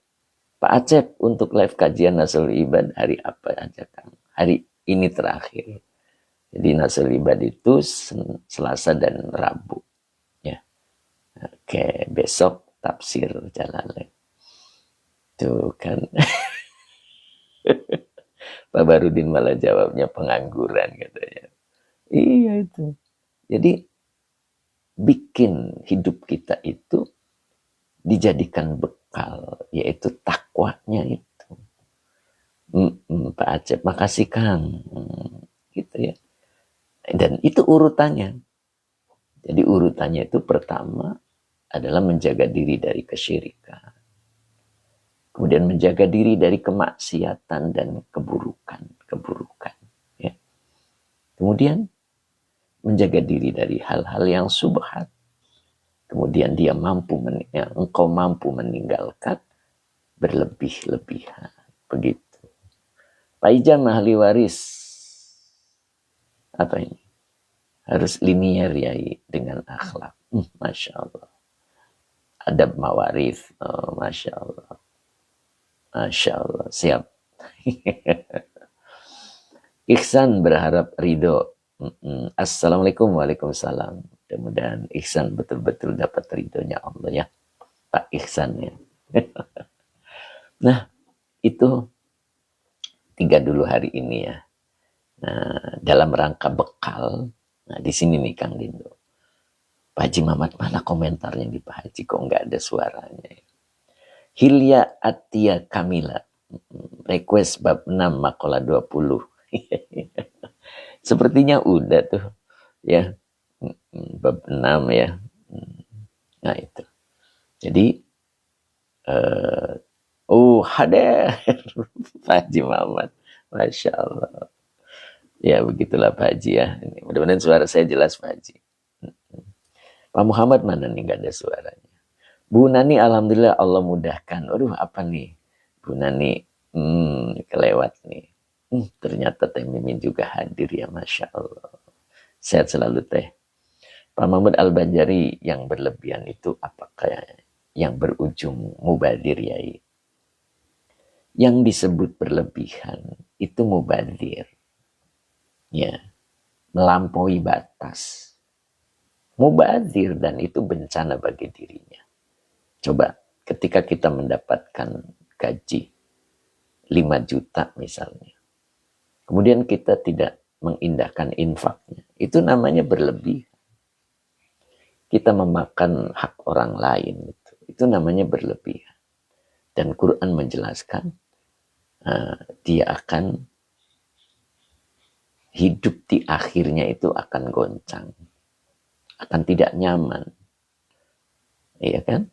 Pak Acep untuk live kajian Nasul Ibad hari apa aja Kang? Hari ini terakhir. Jadi Nasul Ibad itu Selasa dan Rabu. Ya. Oke, besok tafsir Jalalain. Tuh kan. Pak Barudin malah jawabnya pengangguran katanya. Iya itu. Jadi bikin hidup kita itu dijadikan bekal, yaitu takwanya itu. Pak Acep, makasih Kang. Gitu ya. Dan itu urutannya. Jadi urutannya itu pertama adalah menjaga diri dari kesyirikan. Kemudian menjaga diri dari kemaksiatan dan keburukan. Ya. Kemudian menjaga diri dari hal-hal yang subhat. Kemudian engkau mampu meninggalkan berlebih-lebihan. Begitu. Pak Ijam ahli waris. Apa ini? Harus linier ya dengan akhlak. Masya Allah. Adab mawarif. Oh, Masya Allah. Masya Allah. Siap. Ihsan berharap ridho. Assalamualaikum, waalaikumsalam. Mudah-mudahan Ihsan betul-betul dapat ridhonya Allah ya. Pak Ihsan ya. Nah, itu 3 dulu hari ini ya. Nah, dalam rangka bekal, nah di sini nih Kang Dindo. Pak Haji Mamat, mana komentarnya di Pak Haji? Kok nggak ada suaranya? Hilya Atia Kamila. Request bab 6 makola 20. Sepertinya udah tuh. Ya. Bab 6 ya. Nah itu. Jadi. Hadir. Pak Haji Mamat. Masya Allah. Ya begitulah Pak Haji ya. Mudah-mudahan suara saya jelas Pak Haji. Pak Muhammad mana nih gak ada suaranya. Bu Nani alhamdulillah Allah mudahkan. Aduh apa nih Bu Nani kelewat nih. Ternyata Teh Mimin juga hadir ya Masya Allah. Sehat selalu Teh. Pak Mahmud Al-Banjari yang berlebihan itu apakah yang berujung mubadir yai? Yang disebut berlebihan itu mubadir. Ya, melampaui batas. Mubadir dan itu bencana bagi dirinya. Coba ketika kita mendapatkan gaji 5 juta misalnya. Kemudian kita tidak mengindahkan infaknya. Itu namanya berlebihan. Kita memakan hak orang lain. Itu namanya berlebihan. Dan Quran menjelaskan dia akan hidup di akhirnya itu akan goncang. Akan tidak nyaman. Iya kan?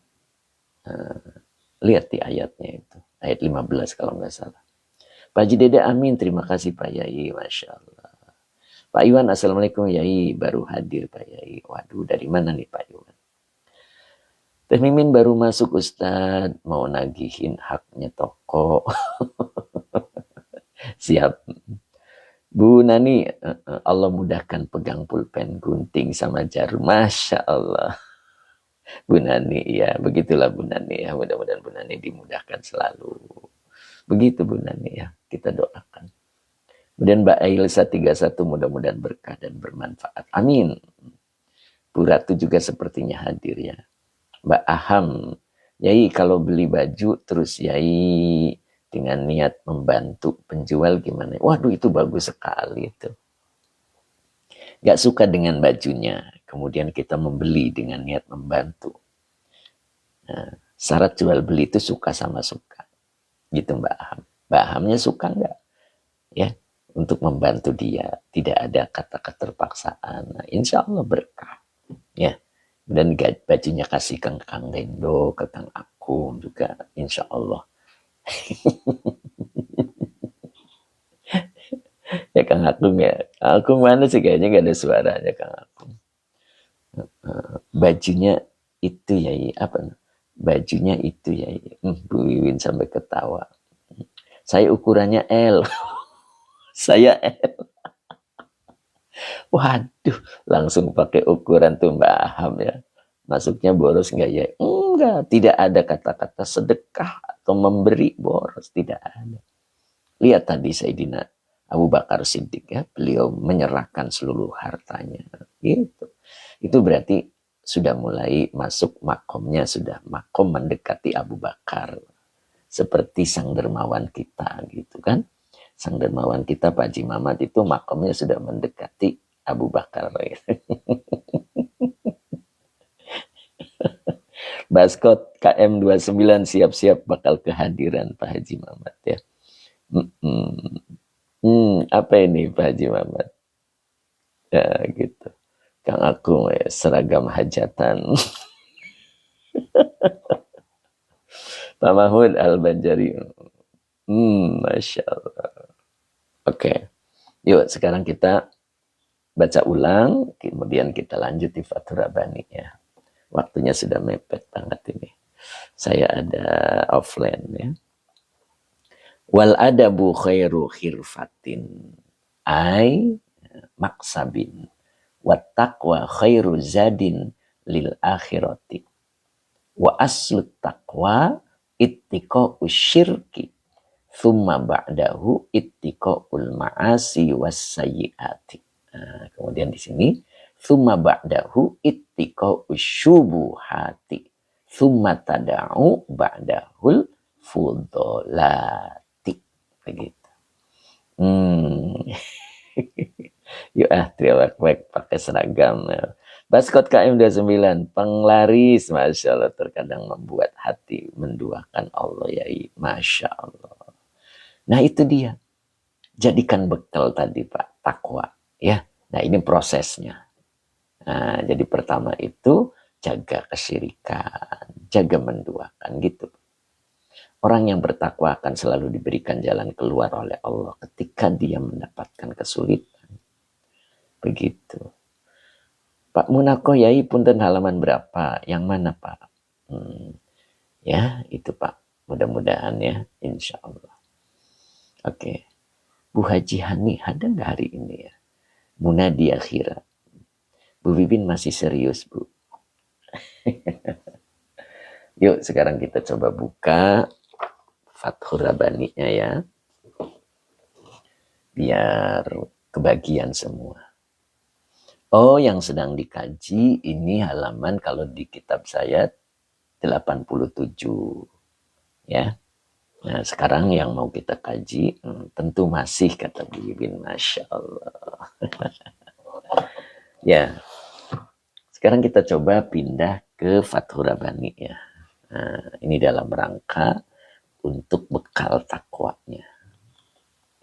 Lihat di ayatnya itu. Ayat 15 kalau nggak salah. Pak Haji Dede amin. Terima kasih Pak Yai. Masya Allah. Pak Iwan, assalamualaikum Yai. Baru hadir Pak Yai. Waduh, dari mana nih Pak Iwan? Teh Mimin baru masuk Ustadz. Mau nagihin haknya toko. Siap. Bu Nani, Allah mudahkan pegang pulpen, gunting sama jarum. Masya Allah. Bu Nani, ya begitulah Bu Nani ya. Mudah-mudahan Bu Nani dimudahkan selalu. Begitu Bu Nani ya, kita doakan. Kemudian Mbak Ailsa 31 mudah-mudahan berkah dan bermanfaat. Amin. Bu Ratu juga sepertinya hadir ya. Mbak Aham, Yai kalau beli baju terus Yai dengan niat membantu penjual gimana? Waduh itu bagus sekali itu. Gak suka dengan bajunya, kemudian kita membeli dengan niat membantu. Nah, syarat jual beli itu suka sama suka. Gitu Mbak Aham. Mbak Ahamnya suka nggak? Ya, untuk membantu dia. Tidak ada kata keterpaksaan. Nah, insya Allah berkah. Ya, dan bajunya kasih ke Kang Dendo, ke Kang Akum juga. Insya Allah. Ya Kang Akum ya. Akum mana sih kayaknya gak ada suaranya Kang Akum. Bajunya itu ya, apa? Bajunya itu ya. Bu Wiwin sampai ketawa. Saya ukurannya L. Saya L. Waduh, langsung pakai ukuran tuh Mbak Aham ya. Masuknya boros enggak ya? Enggak, tidak ada kata-kata sedekah atau memberi boros, tidak ada. Lihat tadi Sayyidina Abu Bakar Siddiq ya, beliau menyerahkan seluruh hartanya. Gitu. Itu berarti sudah mulai masuk makomnya, sudah makom mendekati Abu Bakar. Seperti sang dermawan kita gitu kan. Sang dermawan kita Pak Haji Mamat itu makomnya sudah mendekati Abu Bakar. Baskot KM29 siap-siap bakal kehadiran Pak Haji Mamat ya. Apa ini Pak Haji Mamat? Ya gitu. Kang Akung ya, seragam hajatan. Pak Mahmud Al-Banjari. Masya Allah. Oke. Yuk sekarang kita baca ulang, kemudian kita lanjut di Fathur Rabbani ya. Waktunya sudah mepet banget ini. Saya ada offline ya. Wal adabu khairu khirfatin ay maksabin wat taqwa khairu zadin lil akhirati wa aslu taqwa ittiqa'u syirki thumma ba'dahu ittiqa'ul ma'asi was sayyiati. Kemudian di sini thumma ba'dahu ittiqa'u syubuhati thumma tada'u ba'dahul fudolati. Begitu. Yuk teriak pakai seragam. Baskot KM29 penglaris, Masya Allah, terkadang membuat hati menduakan Allah ya, Masya Allah. Nah itu dia, jadikan bekal tadi Pak, takwa ya. Nah ini prosesnya. Nah, jadi pertama itu jaga kesyirikan, jaga menduakan gitu. Orang yang bertakwa akan selalu diberikan jalan keluar oleh Allah ketika dia mendapatkan kesulitan. Begitu. Pak Munako Yai punten halaman berapa? Yang mana Pak? Ya itu Pak. Mudah-mudahan ya. Insya Allah. Oke. Bu Haji Hani ada nggak hari ini ya? Munadi akhirat. Bu Bibin masih serius Bu. Yuk sekarang kita coba buka Fathur Rabbani-nya ya. Biar kebagian semua. Oh yang sedang dikaji ini halaman kalau di kitab saya 87. Ya. Nah sekarang yang mau kita kaji tentu masih kata Bu Bibin. Masya Allah. Ya. Sekarang kita coba pindah ke Fathur Rabbani ya. Nah, ini dalam rangka untuk bekal takwanya.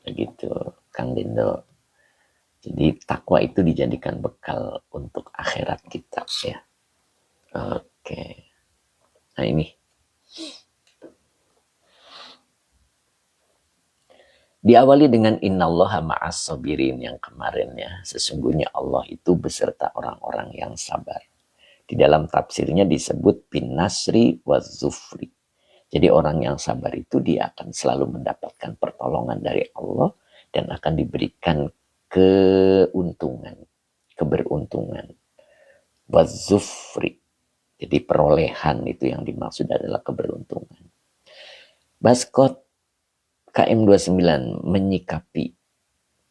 Begitu, Kang Dindo. Jadi takwa itu dijadikan bekal untuk akhirat kita ya. Oke. Nah ini. Diawali dengan innallaha ma'as sabirin yang kemarin ya. Sesungguhnya Allah itu beserta orang-orang yang sabar. Di dalam tafsirnya disebut bin nasri wa zufri. Jadi orang yang sabar itu dia akan selalu mendapatkan pertolongan dari Allah dan akan diberikan keuntungan, keberuntungan. Wa zufri. Jadi perolehan itu yang dimaksud adalah keberuntungan. Baskot KM29 menyikapi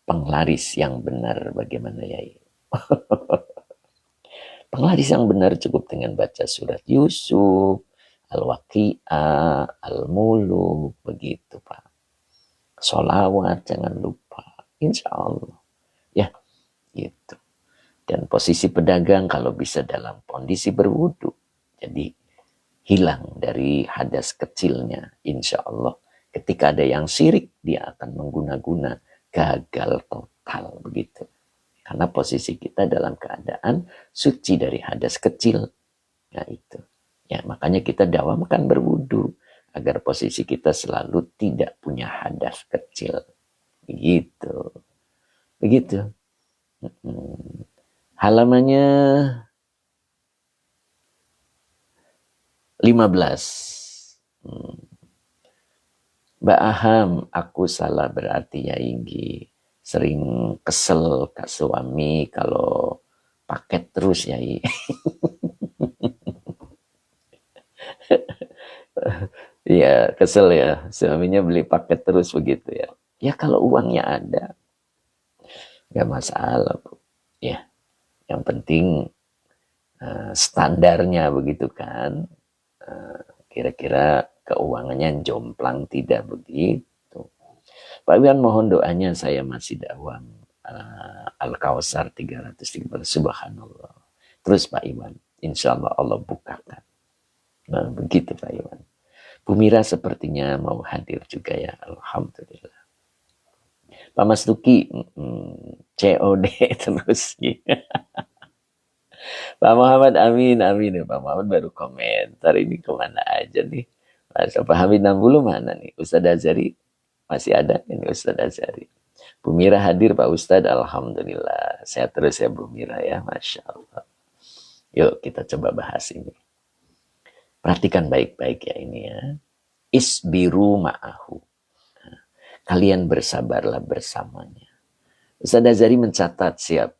penglaris yang benar bagaimana Yai? Penglaris yang benar cukup dengan baca surat Yusuf, Al-Waqi'ah, Al-Muluk, begitu Pak. Sholawat jangan lupa, insya Allah. Ya, gitu. Dan posisi pedagang kalau bisa dalam kondisi berwudu. Jadi hilang dari hadas kecilnya, insya Allah. Ketika ada yang syirik, dia akan mengguna-guna gagal total, begitu. Karena posisi kita dalam keadaan suci dari hadas kecil. Nah itu. Ya, makanya kita dawamkan berwudu agar posisi kita selalu tidak punya hadas kecil. Begitu. Begitu. Halamannya 15. Mbak Aham, aku salah berarti ya Inggi. Sering kesel ke suami kalau paket terus ya. Iya, kesel ya. Suaminya beli paket terus begitu ya. Ya kalau uangnya ada, nggak masalah Bu. Ya, yang penting standarnya begitu kan. Kira-kira keuangannya jomplang tidak begitu. Pak Iwan mohon doanya, saya masih dawam Al-Kawthar 330 subhanallah. Terus Pak Iwan, insya Allah Allah bukakan. Nah, begitu Pak Iwan. Bu Mira sepertinya mau hadir juga ya. Alhamdulillah. Pak Mas Duki, COD terus. Pak Muhammad, amin, amin. Pak Muhammad baru komentar. Ini kemana aja nih? Mas Pak Hamid 60 mana nih? Ustadz Azari masih ada? Ini Ustadz Azari. Bu Mira hadir Pak Ustadz. Alhamdulillah. Sehat terus ya Bu Mira ya. Masya Allah. Yuk kita coba bahas ini. Perhatikan baik-baik ya ini ya. Isbiru ma'ahu. Kalian bersabarlah bersamanya. Ustadz Azari mencatat siap.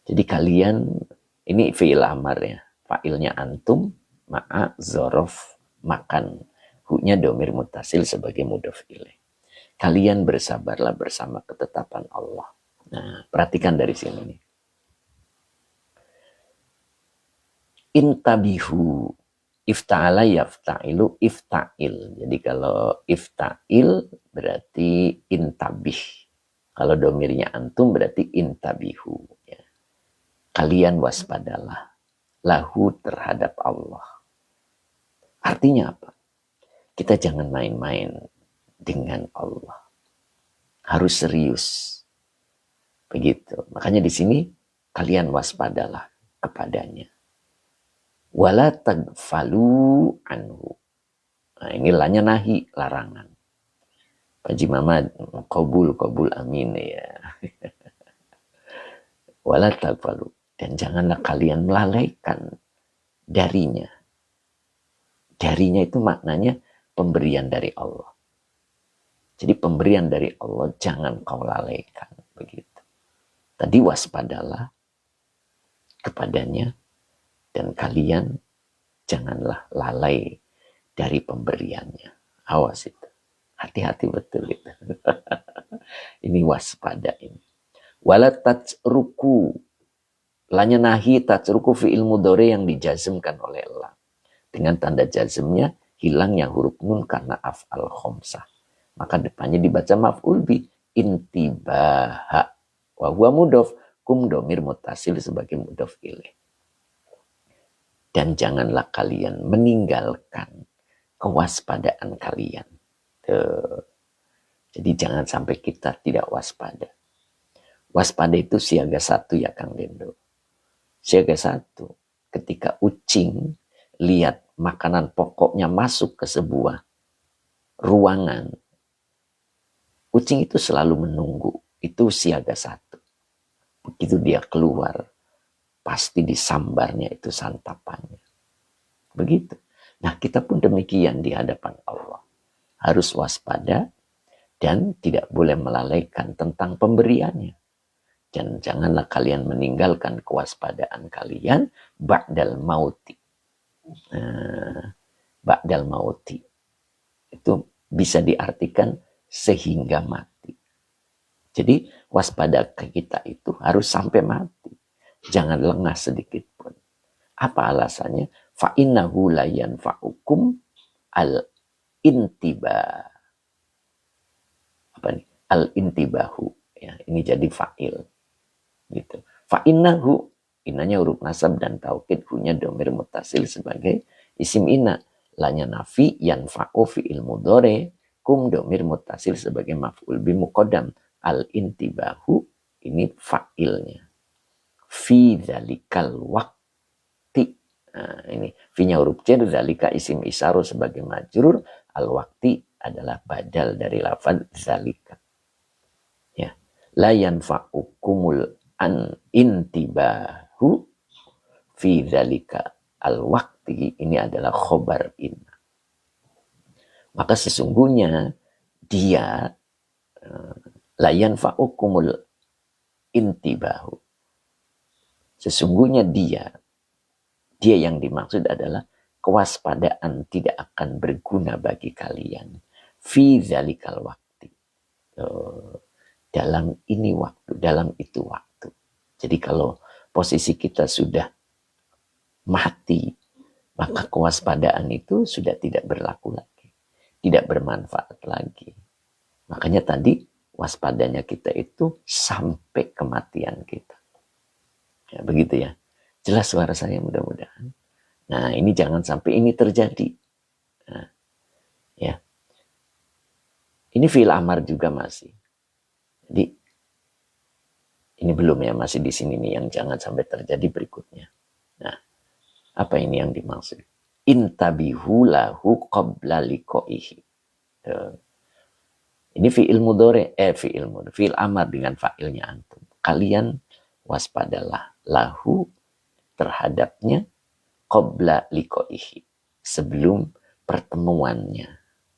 Jadi kalian, ini fi'il amar ya. Fa'ilnya antum, ma'a, zorof, makan. Hu-nya domir mutasil sebagai mudhof ilaih. Kalian bersabarlah bersama ketetapan Allah. Nah, perhatikan dari sini nih. Intabihu, ifta'ala yafta'ilu ifta'il. Jadi kalau ifta'il berarti intabih. Kalau domirnya antum berarti intabihu. Ya. Kalian waspadalah lahu terhadap Allah. Artinya apa? Kita jangan main-main dengan Allah. Harus serius. Begitu. Makanya di sini kalian waspadalah kepadanya. Wala tagfalu anhu. Nah, ini lanya nahi, larangan. Pak Haji Mamad, qabul amin ya. Wala tagfalu. Dan janganlah kalian melalaikan darinya. Darinya itu maknanya pemberian dari Allah. Jadi pemberian dari Allah jangan kau lalaikan. Begitu. Tadi waspadalah kepadanya dan kalian janganlah lalai dari pemberiannya. Awas itu. Hati-hati betul itu. Ini waspada ini. Wala tajruku. Lanya nahi tajruku fi'il mudhari yang dijazmkan oleh Allah. Dengan tanda jazmnya hilangnya huruf nun karena af'al khomsah. Maka depannya dibaca maf'ul bi intibaha. Wa huwa mudhof kum domir mutasil sebagai mudhof ilaih. Dan janganlah kalian meninggalkan kewaspadaan kalian. Tuh. Jadi jangan sampai kita tidak waspada. Waspada itu siaga satu ya Kang Dendo. Siaga satu. Ketika ucing lihat makanan pokoknya masuk ke sebuah ruangan, kucing itu selalu menunggu. Itu siaga satu. Begitu dia keluar, pasti disambarnya itu santapannya. Begitu. Nah, kita pun demikian di hadapan Allah. Harus waspada dan tidak boleh melalaikan tentang pemberiannya. Dan janganlah kalian meninggalkan kewaspadaan kalian ba'dal mauti. Ba'dal mauti. Itu bisa diartikan sehingga mati. Jadi waspada kita itu harus sampai mati. Jangan lengah sedikit pun. Apa alasannya? Fa'innahu la yanfa'ukum al-intibah. Apa nih? Al-intibahu. Ya, ini jadi fa'il. Gitu. Fa'innahu. Inanya huruf nasab dan taukid. Hunya domir mutasil sebagai isim ina. Lanya nafi yanfa'u fi'il mudhari. Kum domir mutasil sebagai maf'ul bimuqaddam. Al-intibahu ini fa'ilnya. Fi dzalikal waqti. Nah, ini fi-nya huruf jar, dzalika isim isyaru sebagai majrur, al-waqti adalah badal dari lafaz dzalika. Ya. La yanfa'ukumul an intibahu fi dzalika al-waqti, ini adalah khobar inna. Maka sesungguhnya dia la yanfa'ukumul intibahu. Sesungguhnya dia yang dimaksud adalah kewaspadaan tidak akan berguna bagi kalian. Fi zalikal waktu. Dalam ini waktu, dalam itu waktu. Jadi kalau posisi kita sudah mati, maka kewaspadaan itu sudah tidak berlaku lagi. Tidak bermanfaat lagi. Makanya tadi waspadanya kita itu sampai kematian kita. Ya, begitu ya. Jelas suara saya mudah-mudahan. Nah, ini jangan sampai ini terjadi. Nah, ya. Ini fi'il amar juga masih. Jadi ini belum ya, masih di sini nih yang jangan sampai terjadi berikutnya. Nah, apa ini yang dimaksud? Intabihu lahu qabla liqaihi. Ini fi'il mudhari, fi'il amar dengan fa'ilnya antum. Kalian waspadalah lahu terhadapnya qabla liqaihi, sebelum pertemuannya.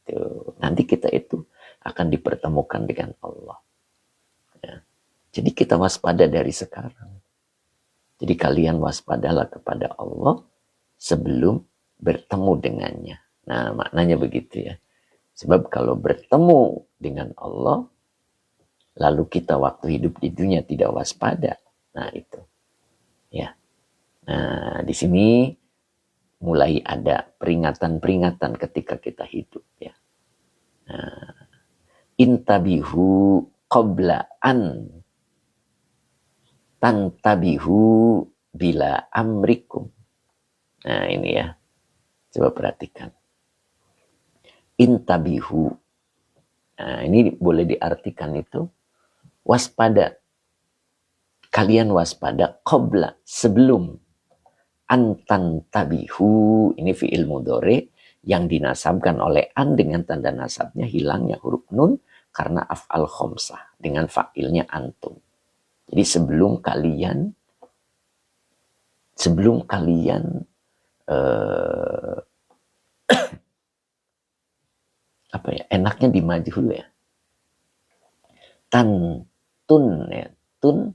Tuh, nanti kita itu akan dipertemukan dengan Allah. Ya. Jadi kita waspada dari sekarang. Jadi kalian waspadalah kepada Allah sebelum bertemu dengannya. Nah, maknanya begitu ya. Sebab kalau bertemu dengan Allah, lalu kita waktu hidup di dunia tidak waspada, nah itu. Ya. Nah, di sini mulai ada peringatan-peringatan ketika kita hidup ya. Nah, intabihu qabla an tantabihu bila amrikum. Nah, ini ya. Coba perhatikan. Intabihu. Nah, ini boleh diartikan itu waspada. Kalian waspada qabla, sebelum. Antan tabihu, ini fi'il mudhari yang dinasabkan oleh an dengan tanda nasabnya hilangnya huruf nun karena af'al khomsah dengan fa'ilnya antum. Jadi sebelum kalian apa ya, enaknya di majhul ya, tun ya, tun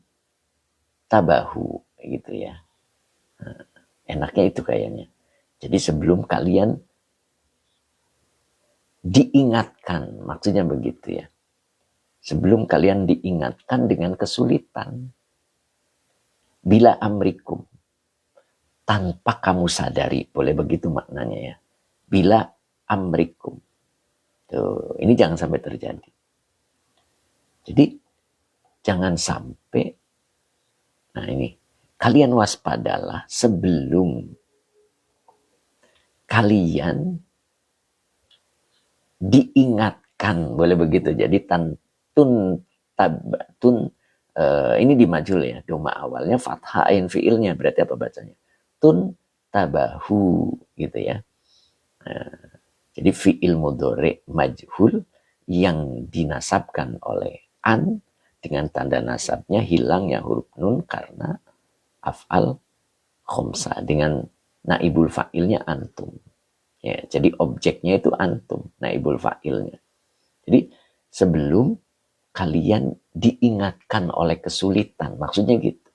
tabahu gitu ya. Nah, enaknya itu kayaknya. Jadi sebelum kalian diingatkan, maksudnya begitu ya. Sebelum kalian diingatkan dengan kesulitan. Bila amrikum, tanpa kamu sadari, boleh begitu maknanya ya. Bila amrikum. Tuh, ini jangan sampai terjadi. Jadi jangan sampai, nah ini, kalian waspadalah sebelum kalian diingatkan, boleh begitu. Jadi ini di majul ya, doma awalnya fathah ain fiilnya, berarti apa bacanya? Tun tabahu gitu ya. Jadi fiil mudhari majhul yang dinasabkan oleh an dengan tanda nasabnya hilangnya huruf nun karena af'al khomsa dengan naibul fa'ilnya antum. Ya, jadi objeknya itu antum, naibul fa'ilnya. Jadi sebelum kalian diingatkan oleh kesulitan, maksudnya gitu.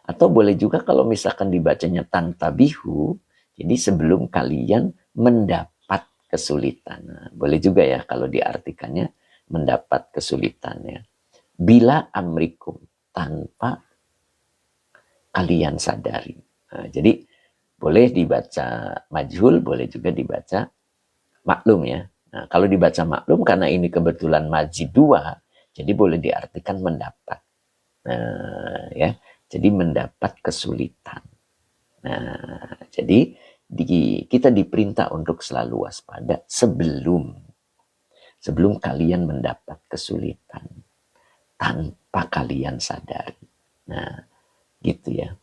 Atau boleh juga kalau misalkan dibacanya tantabihu, jadi sebelum kalian mendapat kesulitan. Nah, boleh juga ya kalau diartikannya mendapat kesulitannya. Bila amrikum, tanpa kalian sadari. Nah, jadi boleh dibaca majhul, boleh juga dibaca maklum ya. Nah, kalau dibaca maklum karena ini kebetulan majid dua, jadi boleh diartikan mendapat. Nah, ya, jadi mendapat kesulitan. Nah, jadi kita diperintah untuk selalu waspada sebelum kalian mendapat kesulitan tanpa kalian sadari. Nah, gitu ya.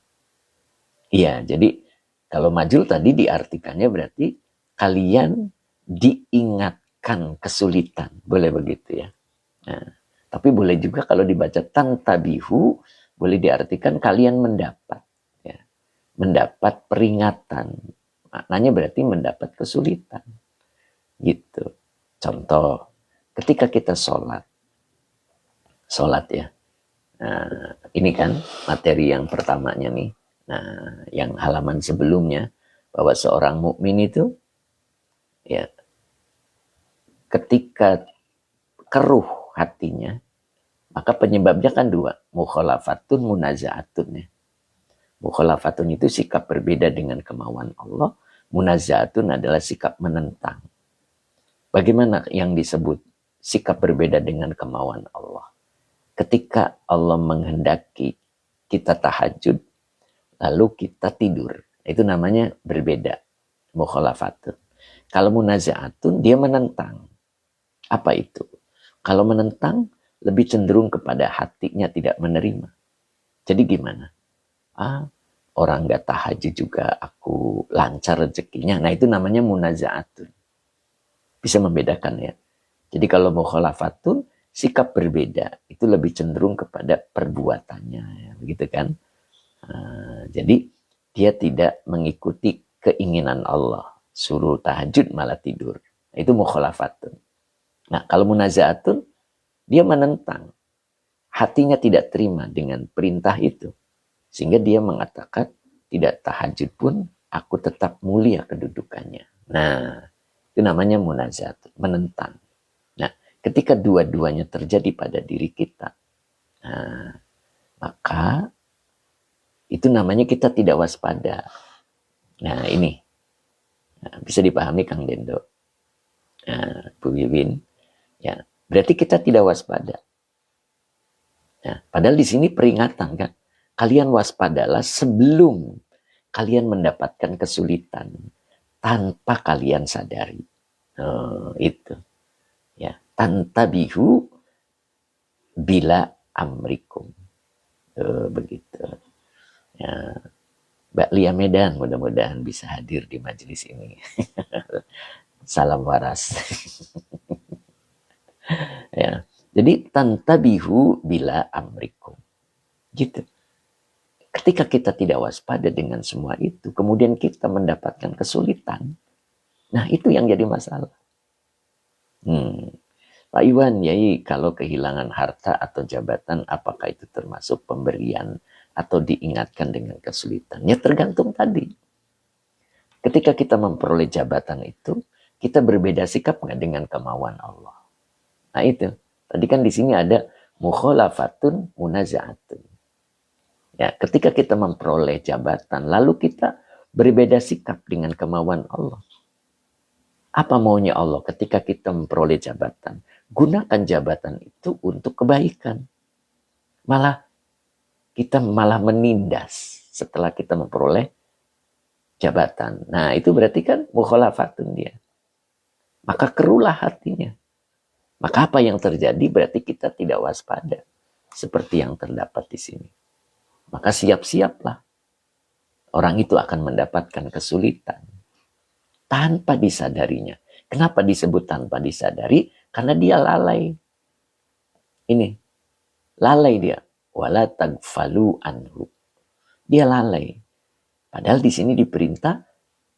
Iya, jadi kalau majul tadi diartikannya berarti kalian diingatkan kesulitan. Boleh begitu ya. Nah, tapi boleh juga kalau dibaca tantabihu, boleh diartikan kalian mendapat. Ya. Mendapat peringatan. Maknanya berarti mendapat kesulitan. Gitu. Contoh, ketika kita sholat ya. Nah, ini kan materi yang pertamanya nih. Nah, yang halaman sebelumnya bahwa seorang mukmin itu ya ketika keruh hatinya, maka penyebabnya kan dua, mukhalafatun munazaatun ya. Mukhalafatun itu sikap berbeda dengan kemauan Allah, munazaatun adalah sikap menentang. Bagaimana yang disebut sikap berbeda dengan kemauan Allah? Ketika Allah menghendaki kita tahajud, lalu kita tidur. Itu namanya berbeda. Mukhalafatun. Kalau munazaatun, dia menentang. Apa itu? Kalau menentang, lebih cenderung kepada hatinya tidak menerima. Jadi gimana? Orang gak tahajud juga aku lancar rezekinya. Nah itu namanya munazaatun. Bisa membedakan ya. Jadi kalau mukhalafatun, sikap berbeda. Itu lebih cenderung kepada perbuatannya. Ya, begitu kan? Jadi dia tidak mengikuti keinginan Allah. Suruh tahajud malah tidur. Itu mukhalafatun. Nah kalau munazaatun, dia menentang. Hatinya tidak terima dengan perintah itu. Sehingga dia mengatakan, tidak tahajud pun aku tetap mulia kedudukannya. Nah, itu namanya munazat, menentang. Nah, ketika dua-duanya terjadi pada diri kita, maka itu namanya kita tidak waspada. Nah, ini bisa dipahami Kang Dendo, Bu Wiwin. Ya, berarti kita tidak waspada. Nah, padahal di sini peringatan kan. Kalian waspadalah sebelum kalian mendapatkan kesulitan tanpa kalian sadari. Itu. Ya, tantabihu bila amrikum. Begitu. Ya, Mbak Lia Medan mudah-mudahan bisa hadir di majelis ini. Salam waras. Ya. Jadi tantabihu bila amrikum. Gitu. Ketika kita tidak waspada dengan semua itu, kemudian kita mendapatkan kesulitan. Nah, itu yang jadi masalah. Pak Iwan, Yai, kalau kehilangan harta atau jabatan, apakah itu termasuk pemberian atau diingatkan dengan kesulitan? Ya tergantung tadi. Ketika kita memperoleh jabatan itu, kita berbeda sikap nggak dengan kemauan Allah? Nah itu. Tadi kan di sini ada mukhalafatun munazaatun. Ya, ketika kita memperoleh jabatan, lalu kita berbeda sikap dengan kemauan Allah. Apa maunya Allah ketika kita memperoleh jabatan? Gunakan jabatan itu untuk kebaikan. Kita malah menindas setelah kita memperoleh jabatan. Nah, itu berarti kan mukhalafatun dia. Maka keruhlah hatinya. Maka apa yang terjadi berarti kita tidak waspada. Seperti yang terdapat di sini. Maka siap-siaplah. Orang itu akan mendapatkan kesulitan. Tanpa disadarinya. Kenapa disebut tanpa disadari? Karena dia lalai. Ini. Lalai dia. Wala tagfalu anhu. Dia lalai. Padahal di sini diperintah.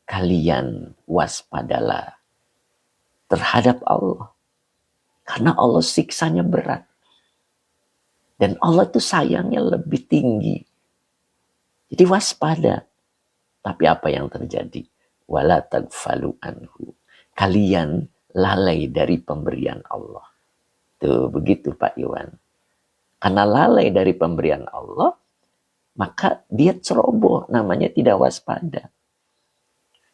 Kalian waspadalah. Terhadap Allah. Karena Allah siksanya berat. Dan Allah itu sayangnya lebih tinggi. Jadi waspada. Tapi apa yang terjadi? Wala tagfalu anhu. Kalian lalai dari pemberian Allah. Tuh begitu Pak Iwan. Karena lalai dari pemberian Allah, maka dia ceroboh, namanya tidak waspada.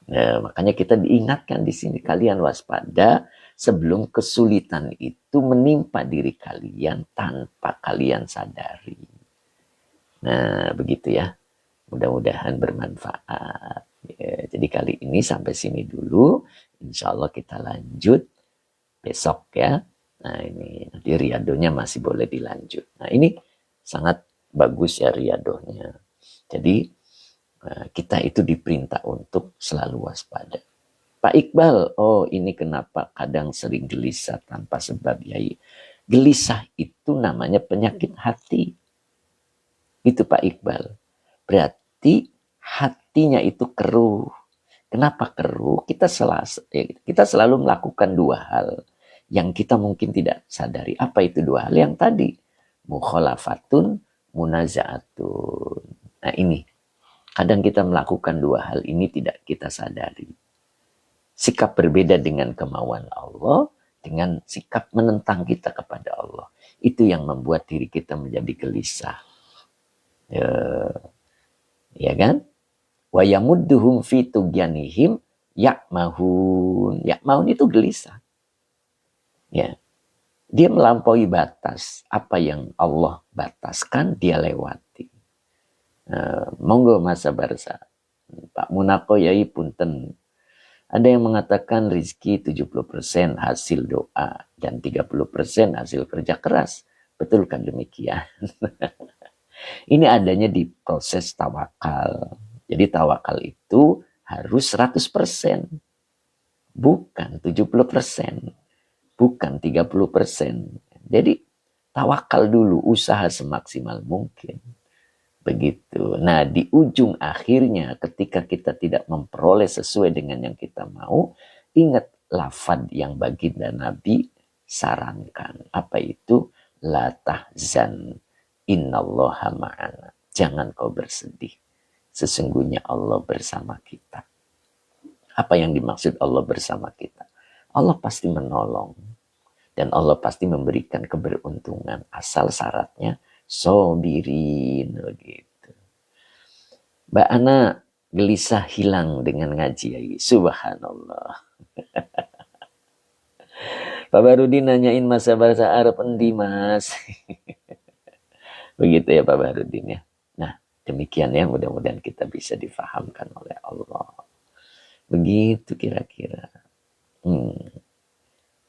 Nah, makanya kita diingatkan di sini, kalian waspada sebelum kesulitan itu menimpa diri kalian tanpa kalian sadari. Nah, begitu ya. Mudah-mudahan bermanfaat. Ya, jadi kali ini sampai sini dulu. Insya Allah kita lanjut besok ya. Nah ini nanti riadonya masih boleh dilanjut. Nah ini sangat bagus ya riadonya. Jadi kita itu diperintah untuk selalu waspada. Pak Iqbal, oh ini kenapa kadang sering gelisah tanpa sebab Yai. Gelisah itu namanya penyakit hati. Itu Pak Iqbal. Berarti hatinya itu keruh. Kenapa keruh? Kita selalu melakukan dua hal yang kita mungkin tidak sadari. Apa itu dua hal? Yang tadi. Mukhalafatun, munazaatun. Nah ini. Kadang kita melakukan dua hal ini tidak kita sadari. Sikap berbeda dengan kemauan Allah, dengan sikap menentang kita kepada Allah. Itu yang membuat diri kita menjadi gelisah. Ya kan? Wa yamudduhum fi tugyanihim ya'mahun. Ya'mahun itu gelisah. Ya. Dia melampaui batas. Apa yang Allah bataskan, dia lewati. Monggo Mas Barsa. Pak Munako Yai punten. Ada yang mengatakan rizki 70% hasil doa dan 30% hasil kerja keras. Betul kan demikian? Ini adanya di proses tawakal. Jadi tawakal itu harus 100%, bukan 70%, bukan 30%. Jadi tawakal dulu, usaha semaksimal mungkin. Begitu. Nah, di ujung akhirnya ketika kita tidak memperoleh sesuai dengan yang kita mau, ingat lafaz yang baginda Nabi sarankan. Apa itu? La tahzan, innallaha ma'ana. Jangan kau bersedih. Sesungguhnya Allah bersama kita. Apa yang dimaksud Allah bersama kita? Allah pasti menolong. Dan Allah pasti memberikan keberuntungan. Asal syaratnya sobirin. Begitu. Mbak Ana gelisah hilang dengan ngaji. Subhanallah. Pak Barudin nanyain masa bahasa Arab endi mas. Begitu ya Pak Barudin ya. Nah demikian ya, mudah-mudahan kita bisa difahamkan oleh Allah. Begitu kira-kira.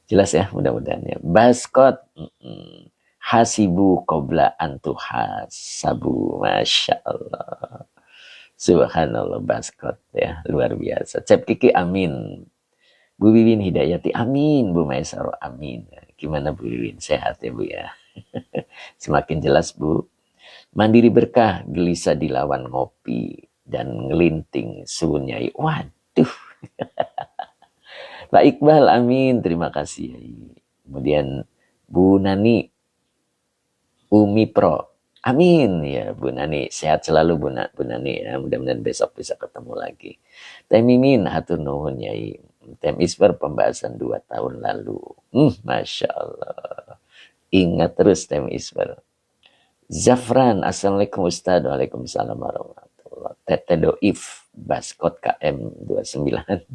Jelas ya mudah-mudahan ya. Baskot. Hasibu qabla antuhasabu. Masya Allah. Subhanallah baskot ya. Luar biasa. Cep Kiki amin. Bu Wiwin Hidayati amin. Bu Maisaro amin. Gimana Bu Wiwin? Sehat ya Bu ya. Semakin jelas Bu. Mandiri berkah, gelisah dilawan ngopi dan ngelinting sunyai. Waduh. Pak Iqbal amin. Terima kasih. Kemudian Bu Nani Umi Pro. Amin ya Bu Nani, sehat selalu Bu Nani ya. Mudah-mudahan besok bisa ketemu lagi. Teh Mimin hatur nuhun Yai. Tem Isper pembahasan 2 tahun lalu. Masya Allah. Ingat terus Tem Isper. Zafran, assalamualaikum Ustaz. Waalaikumsalam warahmatullahi. Tete Doif, Baskot KM 29.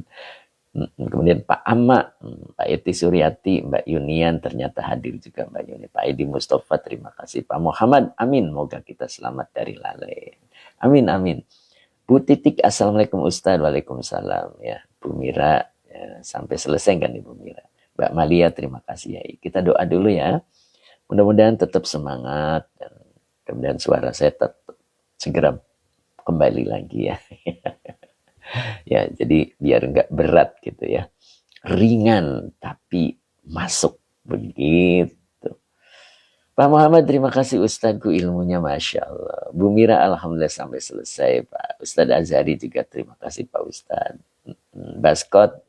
Kemudian Pak Amma, Pak Eti Suryati, Mbak Yunian ternyata hadir juga Mbak Yuni. Pak Edi Mustafa, terima kasih. Pak Muhammad, amin. Moga kita selamat dari lalai. Amin, amin. Bu Titik, assalamualaikum Ustaz. Waalaikumsalam. Ya, Bu Mira, ya, sampai selesai kan Ibu Mira. Mbak Malia, terima kasih ya. Kita doa dulu ya. Mudah-mudahan tetap semangat dan kemudian suara saya tetap segera kembali lagi ya. Ya, jadi biar nggak berat gitu ya. Ringan tapi masuk. Begitu. Pak Muhammad, terima kasih Ustadku ilmunya Masya Allah. Bu Mira, alhamdulillah sampai selesai. Pak Ustadz Azhari juga terima kasih Pak Ustadz. Baskot,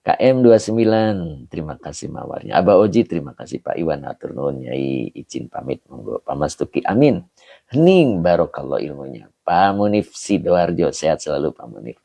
KM 29, terima kasih mawarnya. Abah Oji, terima kasih Pak Iwan Hatur Nuhun Nyai, izin pamit monggo. Pak Mastuki, amin. Hening barokallah ilmunya. Pak Munif Sidoarjo, sehat selalu Pak Munif.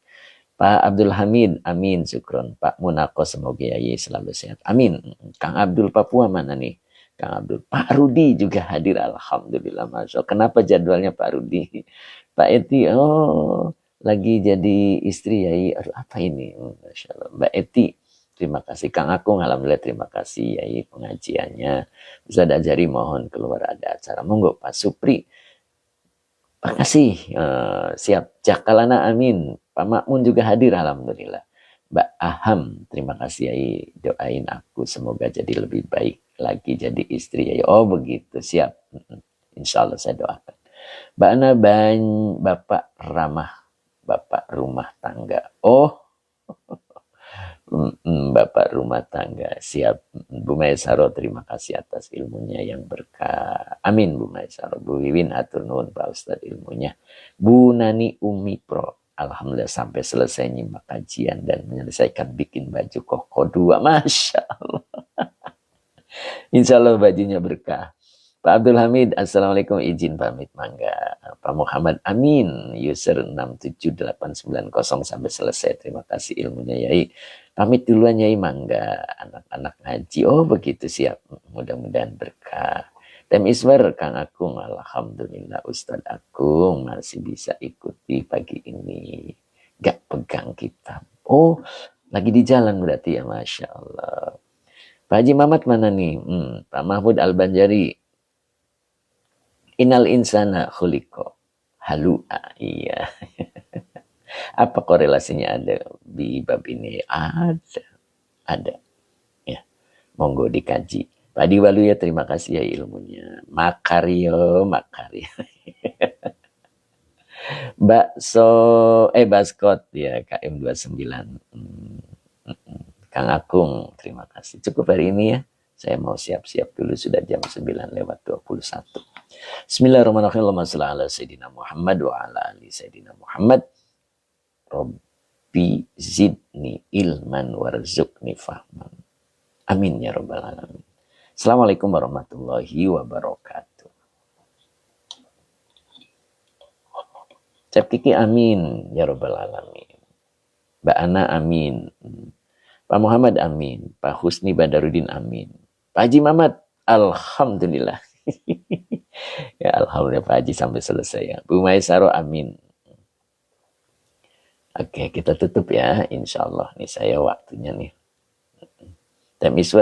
Pak Abdul Hamid, amin, syukron. Pak Munako, semoga Yai selalu sehat. Amin. Kang Abdul Papua mana nih? Kang Abdul. Pak Rudi juga hadir, alhamdulillah. Masya Allah. Kenapa jadwalnya Pak Rudi? Pak Eti, oh lagi jadi istri Yai. Aduh, apa ini? Masya Allah. Mbak Eti, terima kasih. Kang Akung, alhamdulillah terima kasih Yai pengajiannya. Bisa diajari, mohon keluar ada acara. Monggo Pak Supri. Makasih. Siap. Jakalana amin. Pak Makmun juga hadir, alhamdulillah. Mbak Aham, terima kasih Yai. Doain aku semoga jadi lebih baik lagi jadi istri Yai. Oh begitu, siap. Insya Allah saya doakan. Mbak Ana Bapak ramah, Bapak rumah tangga. Oh, Bapak rumah tangga, siap. Bu Maisaro, terima kasih atas ilmunya yang berkah. Amin Bu Maisaro. Bu Wiwin, atur nuhun Pak Ustadz ilmunya. Bu Nani Umi Pro, alhamdulillah sampai selesai nyimak kajian dan menyelesaikan bikin baju koko 2. Masya Allah. Insya Allah bajunya berkah. Pak Abdul Hamid, assalamualaikum, izin pamit mangga. Pak Muhammad, amin. User 67890 sampai selesai. Terima kasih ilmunya Yai. Pamit duluan Yai, mangga. Anak-anak ngaji. Oh begitu, siap. Mudah-mudahan berkah. Tem Iswar, Kang Akung, alhamdulillah Ustadz Akung masih bisa ikuti pagi ini. Gak pegang kitab. Oh, lagi di jalan berarti ya, Masya Allah. Pak Haji Mamat mana nih? Pak Mahmud Al-Banjari. Innal insana khuliqa halu'a. Iya. Apa korelasinya ada di bab ini? Ada. Ya, monggo dikaji. Pak Diwalu ya, terima kasih ya ilmunya. Makario. Bakso, Baskot ya, KM29. Kang Akung, terima kasih. Cukup hari ini ya. Saya mau siap-siap dulu, sudah jam 9:21. Bismillahirrahmanirrahim. Allahumma shalli ala Sayyidina Muhammad wa ala ali Sayyidina Muhammad. Rabbi zidni ilman warzuqni fahman. Amin ya rabbal alamin. Assalamualaikum warahmatullahi wabarakatuh. Cep Kiki amin ya rabbal alamin. Mbak Ana amin. Pak Muhammad amin. Pak Husni Badarudin amin. Pak Haji Mamat alhamdulillah. Ya alhamdulillah Pak Haji sampai selesai ya. Bu Maisaro amin. Oke, kita tutup ya, insya Allah. Nih saya waktunya nih. Time is